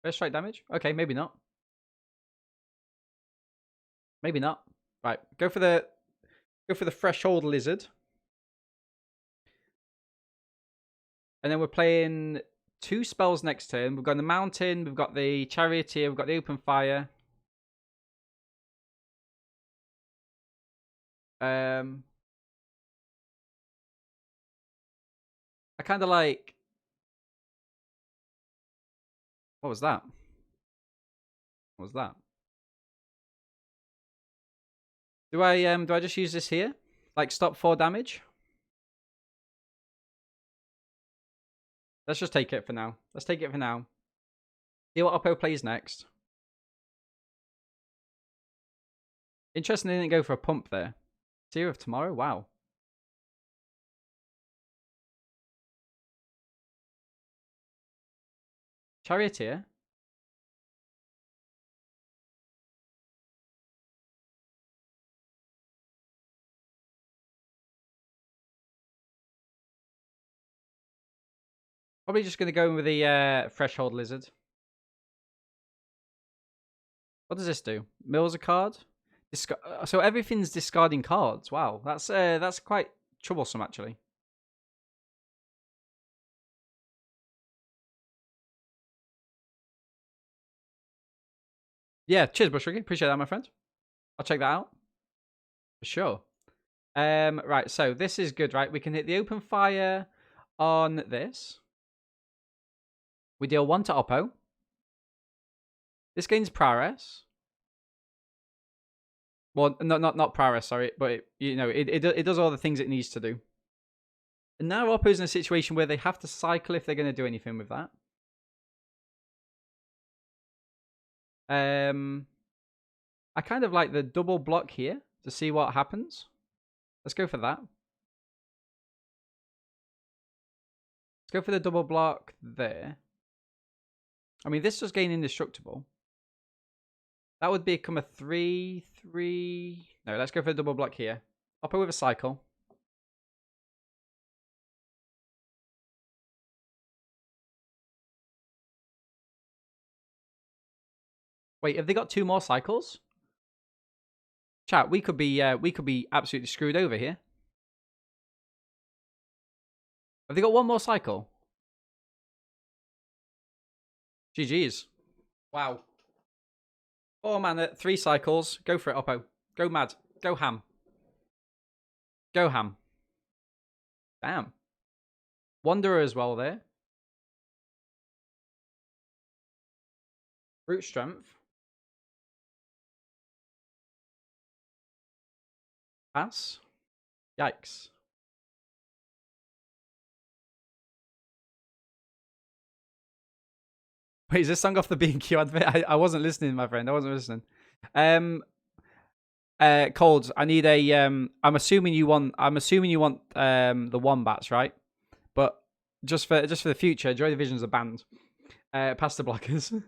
First strike damage? Okay, maybe not. Maybe not. Right, go for the threshold lizard. And then we're playing 2 spells next turn. We've got the mountain, we've got the charioteer, we've got the open fire. I kind of like... What was that? What was that? Do I just use this here? Like stop 4 damage? Let's just take it for now. Let's take it for now. See what Oppo plays next. Interesting they didn't go for a pump there. Seer of Tomorrow? Wow. Charioteer? Probably just going to go in with the Threshold Lizard. What does this do? Mills a card? So everything's discarding cards. Wow, that's quite troublesome actually. Yeah, cheers, Bushwiggy. Appreciate that, my friend. I'll check that out for sure. Right. So this is good, right? We can hit the open fire on this. We deal 1 to Oppo. This gains prowess. Well, not prowess, sorry, but it does all the things it needs to do. And now Oppo's in a situation where they have to cycle if they're going to do anything with that. I kind of like the double block here to see what happens. Let's go for that. Let's go for the double block there. I mean, this does gain indestructible. That would become a 3/3. No, let's go for the double block here. Oppo with a cycle. Wait, have they got 2 more cycles? Chat, we could be absolutely screwed over here. Have they got 1 more cycle? GG's. Wow. Oh man, 3 cycles. Go for it, Oppo. Go mad. Go ham. Go ham. Damn. Wanderer as well there. Brute strength. Pass. Yikes. Wait, is this song off the B&Q advert? I wasn't listening, my friend. I wasn't listening. Colds, I need a I'm assuming you want the wombats, right? But just for the future, Joy Divisions are banned. Past the blockers.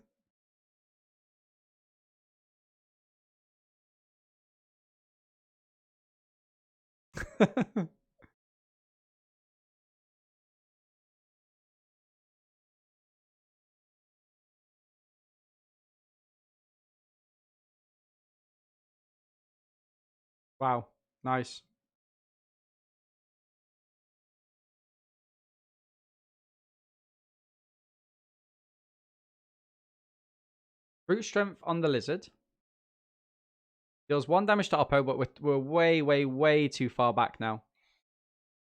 Wow. Nice. Brute strength on the lizard. Deals 1 damage to Oppo, but we're way too far back now.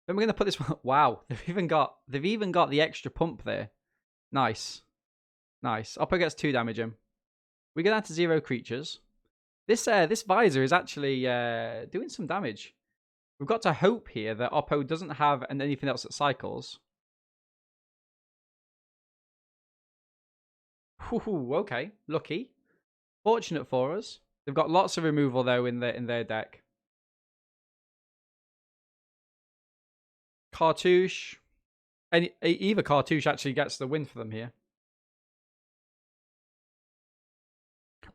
Then we're gonna put this one. Wow, they've even got the extra pump there. Nice. Nice. Oppo gets 2 damage in. We go down to 0 creatures. This visor is actually doing some damage. We've got to hope here that Oppo doesn't have anything else that cycles. Ooh, okay, lucky. Fortunate for us. They've got lots of removal though in their deck. Cartouche. Either Cartouche actually gets the win for them here.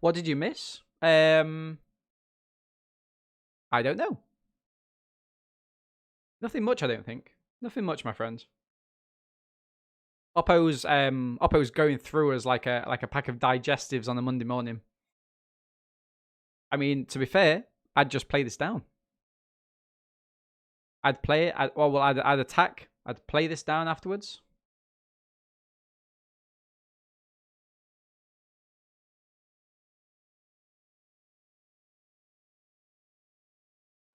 What did you miss? I don't know. Nothing much, I don't think. Nothing much, my friend. Oppo's going through as like a pack of digestives on a Monday morning. I mean, to be fair, I'd just play this down. I'd play it. I'd attack. I'd play this down afterwards.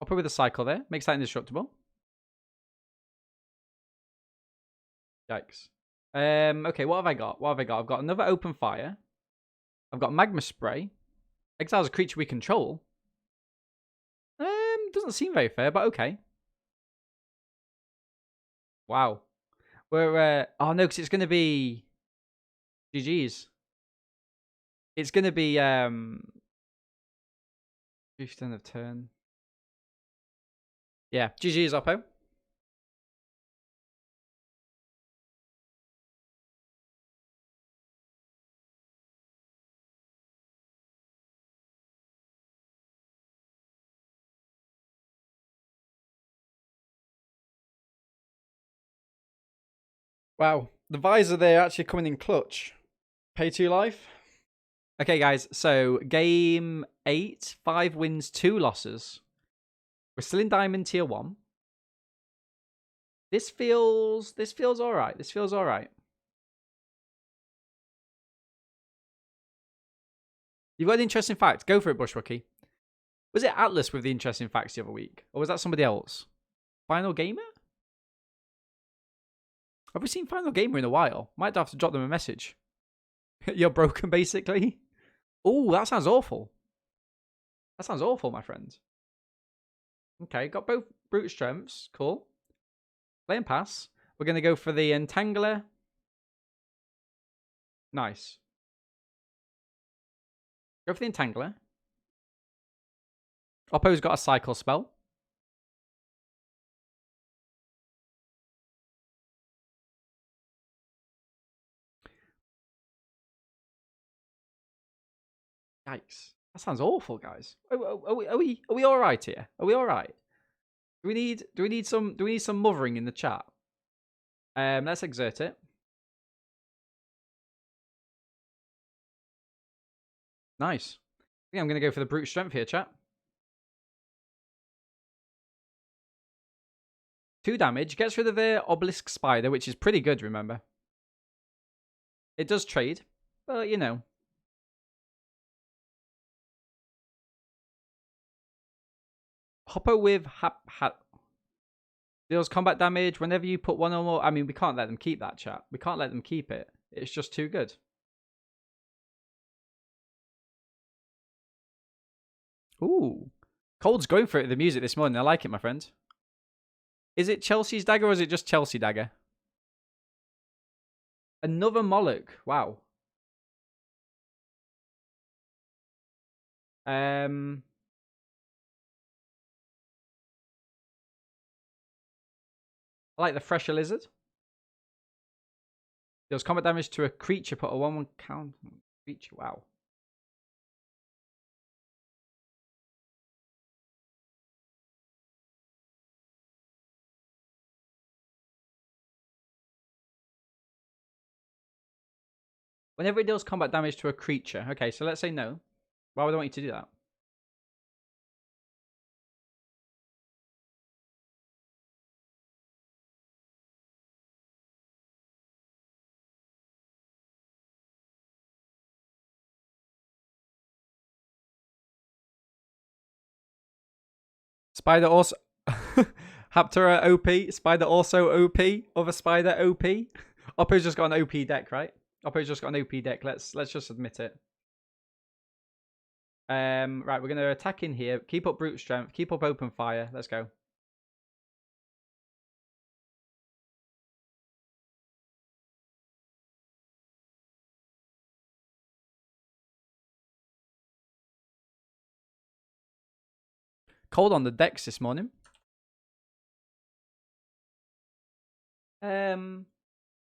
Oppo with a cycle there. Makes that indestructible. Yikes. Okay, what have I got? I've got another open fire. I've got magma spray. Exiles a creature we control. doesn't seem very fair, but okay. Wow. We're oh no, because it's gonna be GG's. It's gonna be 15 of turn. Yeah, GG's Oppo. Wow, the visor there actually coming in clutch. Pay 2 life. Okay, guys, so game 8, 5 wins, 2 losses. We're still in Diamond Tier 1. This feels alright. This feels alright. You've got an interesting fact. Go for it, Bushwookie. Was it Atlas with the interesting facts the other week? Or was that somebody else? Final Gamer? Have we seen Final Gamer in a while? Might have to drop them a message. You're broken, basically. Oh, that sounds awful. That sounds awful, my friend. Okay, got both brute strengths. Cool. Playing pass. We're going to go for the Entangler. Nice. Go for the Entangler. Oppo's got a cycle spell. Yikes. That sounds awful, guys. Are we all right here? Are we all right? Do we need some mothering in the chat? Let's exert it. Nice. I think I'm going to go for the brute strength here, chat. 2 damage. Gets rid of the obelisk spider, which is pretty good, remember. It does trade, but you know. Hopper with deals combat damage whenever you put 1 or more. I mean, we can't let them keep that, chat. We can't let them keep it. It's just too good. Ooh. Cold's going for it with the music this morning. I like it, my friend. Is it Chelsea's dagger or is it just Chelsea dagger? Another Moloch. Wow. I like the Fresher Lizard. Deals combat damage to a creature. Put a 1/1 count creature. Wow. Whenever it deals combat damage to a creature. Okay, so let's say no. Why would I want you to do that? Spider also... Haptera OP. Spider also OP. Other Spider OP. Oppo's just got an OP deck, right? Oppo's just got an OP deck. Let's just admit it. Right, we're going to attack in here. Keep up brute strength. Keep up open fire. Let's go. Cold on the decks this morning. I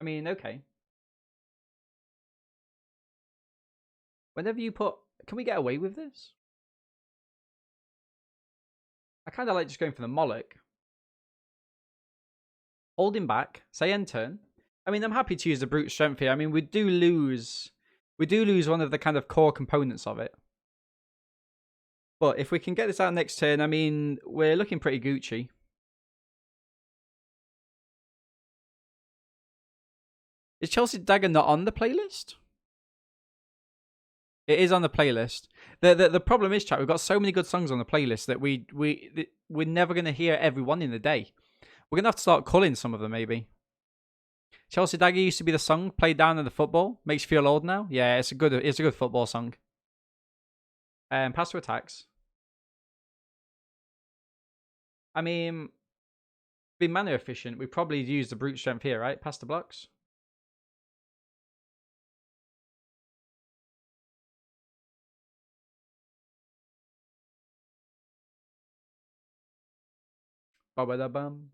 mean, okay. Whenever you put... Can we get away with this? I kind of like just going for the Moloch. Holding back. Say end turn. I mean, I'm happy to use the brute strength here. I mean, we do lose one of the kind of core components of it. But if we can get this out next turn, I mean, we're looking pretty Gucci. Is Chelsea Dagger not on the playlist? It is on the playlist. The problem is, chat, we've got so many good songs on the playlist that we're never going to hear every one in the day. We're going to have to start culling some of them, maybe. Chelsea Dagger used to be the song played down in the football. Makes you feel old now. Yeah, it's a good football song. Pass to attacks. I mean, be mana efficient, we probably use the brute strength here, right? Past the blocks. Ba-ba-da-bum.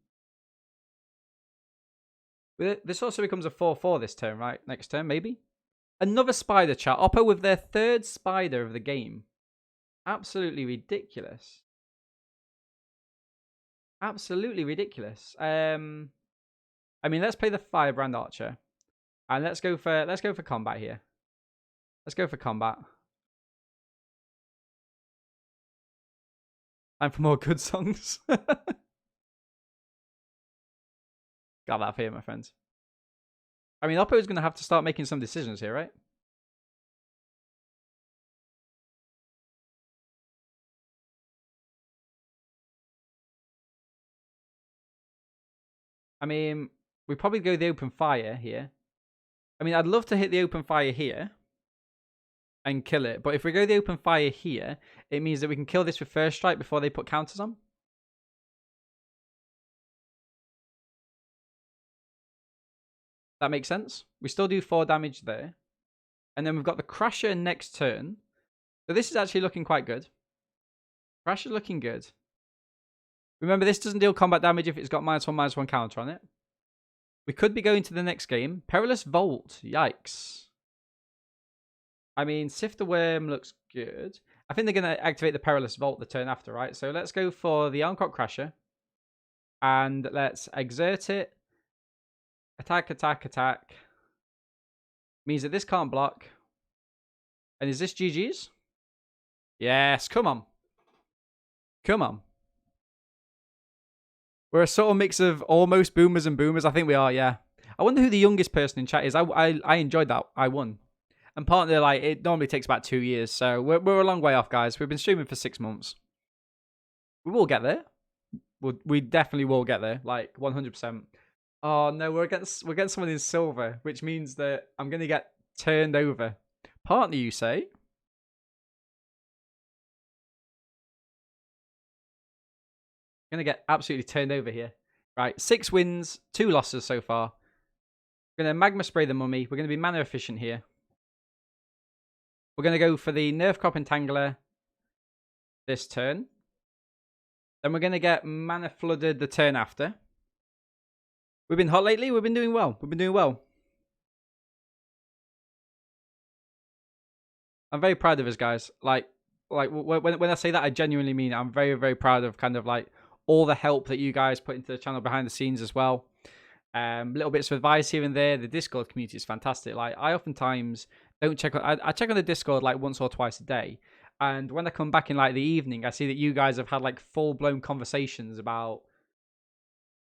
This also becomes a 4/4 this turn, right? Next turn, maybe? Another spider, chat. Oppo with their third spider of the game. Absolutely ridiculous. Absolutely ridiculous. I mean, let's play the Firebrand Archer. And let's go for combat here. Let's go for combat. And for more good songs. Got that for you, my friends. I mean, Oppo is going to have to start making some decisions here, right? I mean, we probably go the open fire here. I mean, I'd love to hit the open fire here and kill it. But if we go the open fire here, it means that we can kill this with first strike before they put counters on. That makes sense. We still do 4 damage there. And then we've got the Crasher next turn. So this is actually looking quite good. Crasher looking good. Remember, this doesn't deal combat damage if it's got -1/-1 counter on it. We could be going to the next game. Perilous Vault. Yikes. I mean, Sift the Worm looks good. I think they're going to activate the Perilous Vault the turn after, right? So let's go for the Amonkhet Crasher. And let's exert it. Attack, attack, attack. Means that this can't block. And is this GG's? Yes, come on. Come on. We're a sort of mix of almost boomers and boomers. I think we are, yeah. I wonder who the youngest person in chat is. I enjoyed that. I won. And partly, like, it normally takes about 2 years. So we're a long way off, guys. We've been streaming for 6 months. We will get there. We definitely will get there. Like, 100%. Oh, no, we're getting someone in silver, which means that I'm going to get turned over. Partner, you say? Going to get absolutely turned over here. Right, 6 wins, 2 losses so far. We're going to Magma Spray the Mummy. We're going to be mana efficient here. We're going to go for the Nerf Crop Entangler this turn. Then we're going to get Mana Flooded the turn after. We've been hot lately. We've been doing well. We've been doing well. I'm very proud of us, guys. Like when I say that, I genuinely mean it. I'm very, very proud of kind of like all the help that you guys put into the channel behind the scenes as well. Little bits of advice here and there. The Discord community is fantastic. Like, I oftentimes don't check on. I check on the Discord like once or twice a day, and when I come back in like the evening, I see that you guys have had like full blown conversations about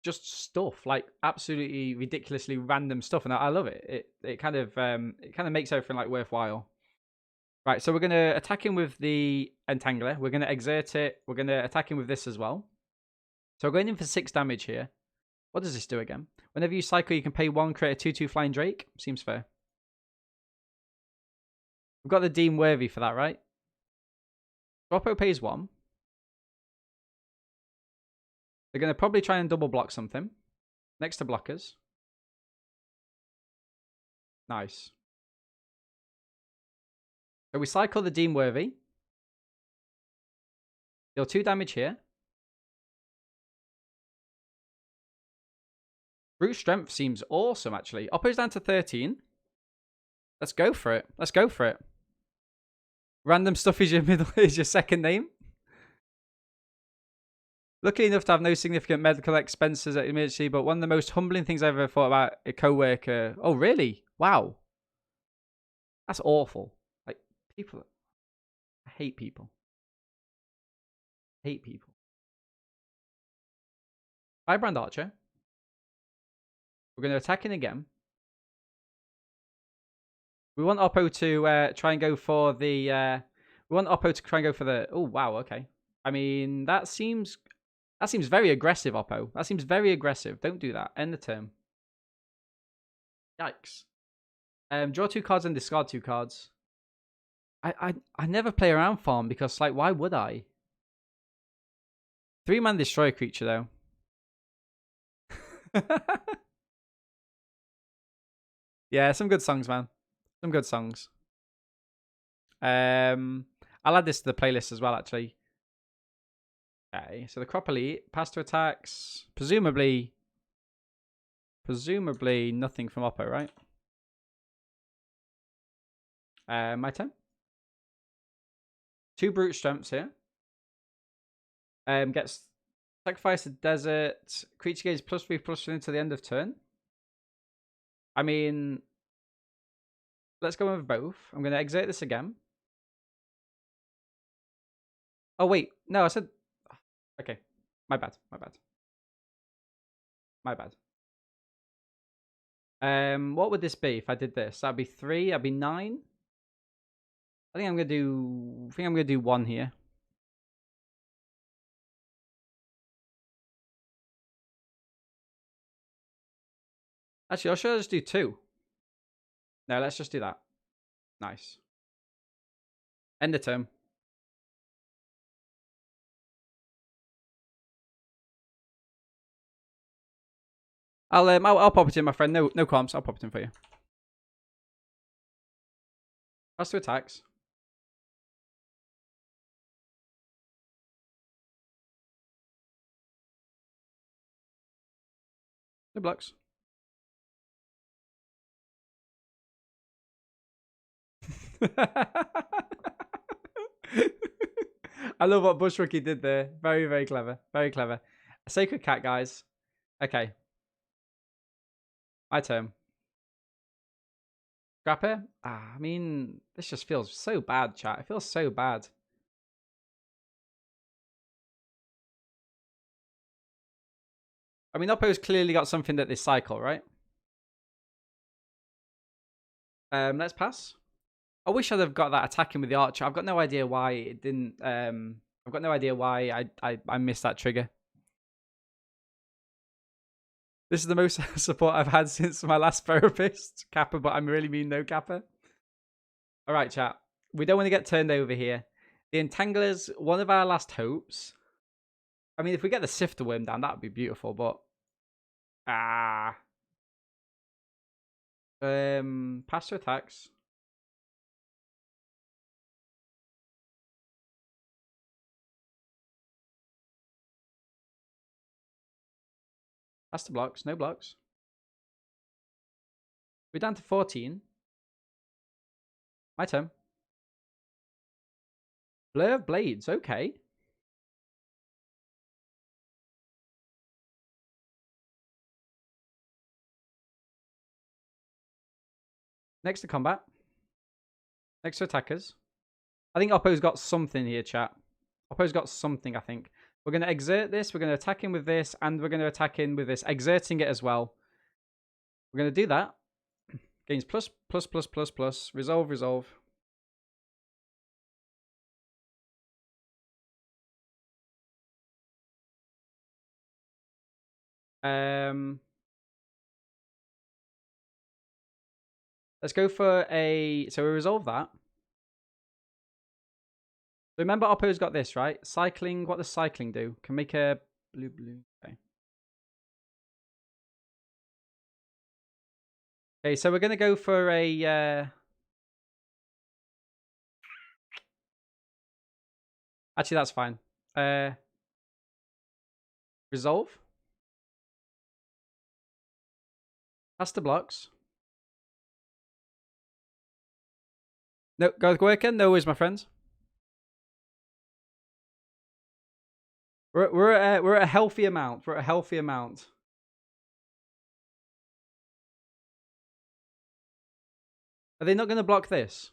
just stuff, like absolutely ridiculously random stuff, and I love it. It kind of makes everything like worthwhile. Right, so we're gonna attack him with the Entangler. We're gonna exert it. We're gonna attack him with this as well. So we're going in for 6 damage here. What does this do again? Whenever you cycle, you can pay 1, create a 2/2 Flying Drake. Seems fair. We've got the Deem Worthy for that, right? Oppo pays 1. They're going to probably try and double block something. Next to blockers. Nice. So we cycle the Deem Worthy. Deal 2 damage here. Brute Strength seems awesome, actually. Oppo's down to 13. Let's go for it. Let's go for it. Random stuff is your second name. Lucky enough to have no significant medical expenses at emergency, but one of the most humbling things I've ever thought about a co-worker. Oh, really? Wow. That's awful. Like, people. I hate people. Hate people. Firebrand Archer. We're going to attack in again. We want Oppo to try and go for the... we want Oppo to try and go for the... Oh, wow, okay. I mean, that seems very aggressive, Oppo. That seems very aggressive. Don't do that. End the turn. Yikes. Draw 2 cards and discard 2 cards. I never play around farm because, like, why would I? 3-man destroy creature though. Yeah, some good songs, man. Some good songs. I'll add this to the playlist as well, actually. Okay, so the Crop Elite, pass to attacks, presumably nothing from Oppo, right? My turn. 2 brute strengths here. Gets sacrifice a desert. Creature gains +3/+3 until the end of turn. I mean, let's go with both. I'm going to exert this again. Oh wait, no, I said. Okay, my bad. What would this be if I did this? That'd be 3. That'd be 9. I think I'm gonna do 1 here. Actually, or should I just do 2? No, let's just do that. Nice. End the turn. I'll pop it in, my friend. No comps. I'll pop it in for you. Pass to attacks. No blocks. I love what Bush Rookie did there. Very, very clever. Very clever. A Sacred Cat, guys. Okay. My turn. Scrapper? I mean, this just feels so bad, chat. It feels so bad. I mean, Oppo's clearly got something that they cycle, right? Let's pass. I wish I'd have got that attacking with the archer. I've got no idea why it didn't. I've got no idea why I missed that trigger. This is the most support I've had since my last therapist, Kappa, but I really mean no Kappa. All right, chat. We don't want to get turned over here. The Entangler's one of our last hopes. I mean, if we get the Sifter Worm down, that would be beautiful, but... Pass to attacks. Pass to blocks. No blocks. We're down to 14. My turn. Blur of Blades. Okay. Next to combat. Next to attackers. I think Oppo's got something here, chat. Oppo's got something, I think. We're going to exert this. We're going to attack him with this. And we're going to attack him with this. Exerting it as well. We're going to do that. Gains plus. Resolve. Let's go for a... So we resolve that. Remember, Oppo's got this, right? Cycling. What does cycling do? Can make a blue. Okay. Okay, so we're going to go for a... Actually, that's fine. Resolve. Pass the blocks. No, go again. No worries, my friends. We're at a healthy amount. We're at a healthy amount. Are they not going to block this?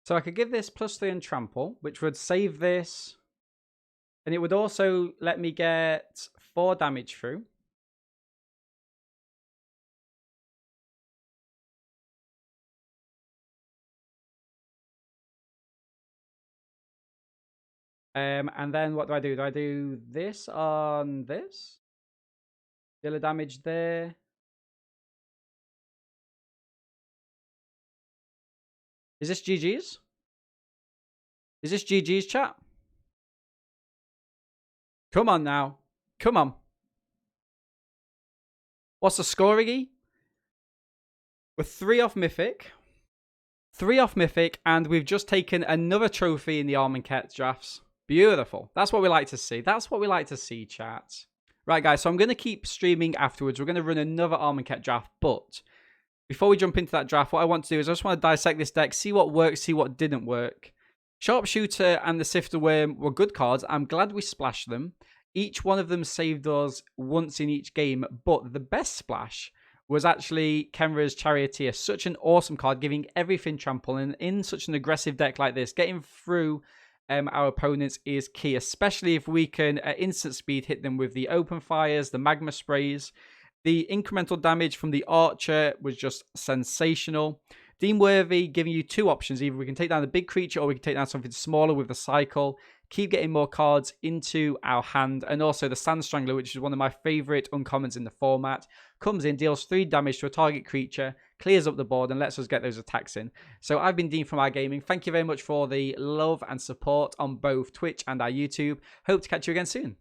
So I could give this +3 and trample, which would save this. And it would also let me get 4 damage through. And then what do I do? Do I do this on this? Deal a damage there. Is this GG's? Is this GG's, chat? Come on now. Come on. What's the score, Iggy? We're 3 off Mythic. 3 off Mythic, and we've just taken another trophy in the Amonkhet drafts. Beautiful. That's what we like to see. That's what we like to see, chat. Right, guys, so I'm going to keep streaming afterwards. We're going to run another Amonkhet draft, but before we jump into that draft, what I want to do is I just want to dissect this deck, see what works, see what didn't work. Sharpshooter and the Sifter Worm were good cards. I'm glad we splashed them. Each one of them saved us once in each game, but the best splash was actually Kenra's Charioteer. Such an awesome card, giving everything trample. And in such an aggressive deck like this, getting through our opponents is key, especially if we can, at instant speed, hit them with the open fires, the magma sprays. The incremental damage from the Archer was just sensational. Deem Worthy giving you 2 options. Either we can take down the big creature or we can take down something smaller with the cycle. Keep getting more cards into our hand. And also the Sand Strangler, which is one of my favourite uncommons in the format. Comes in, deals 3 damage to a target creature, clears up the board and lets us get those attacks in. So I've been Dean from our gaming. Thank you very much for the love and support on both Twitch and our YouTube. Hope to catch you again soon.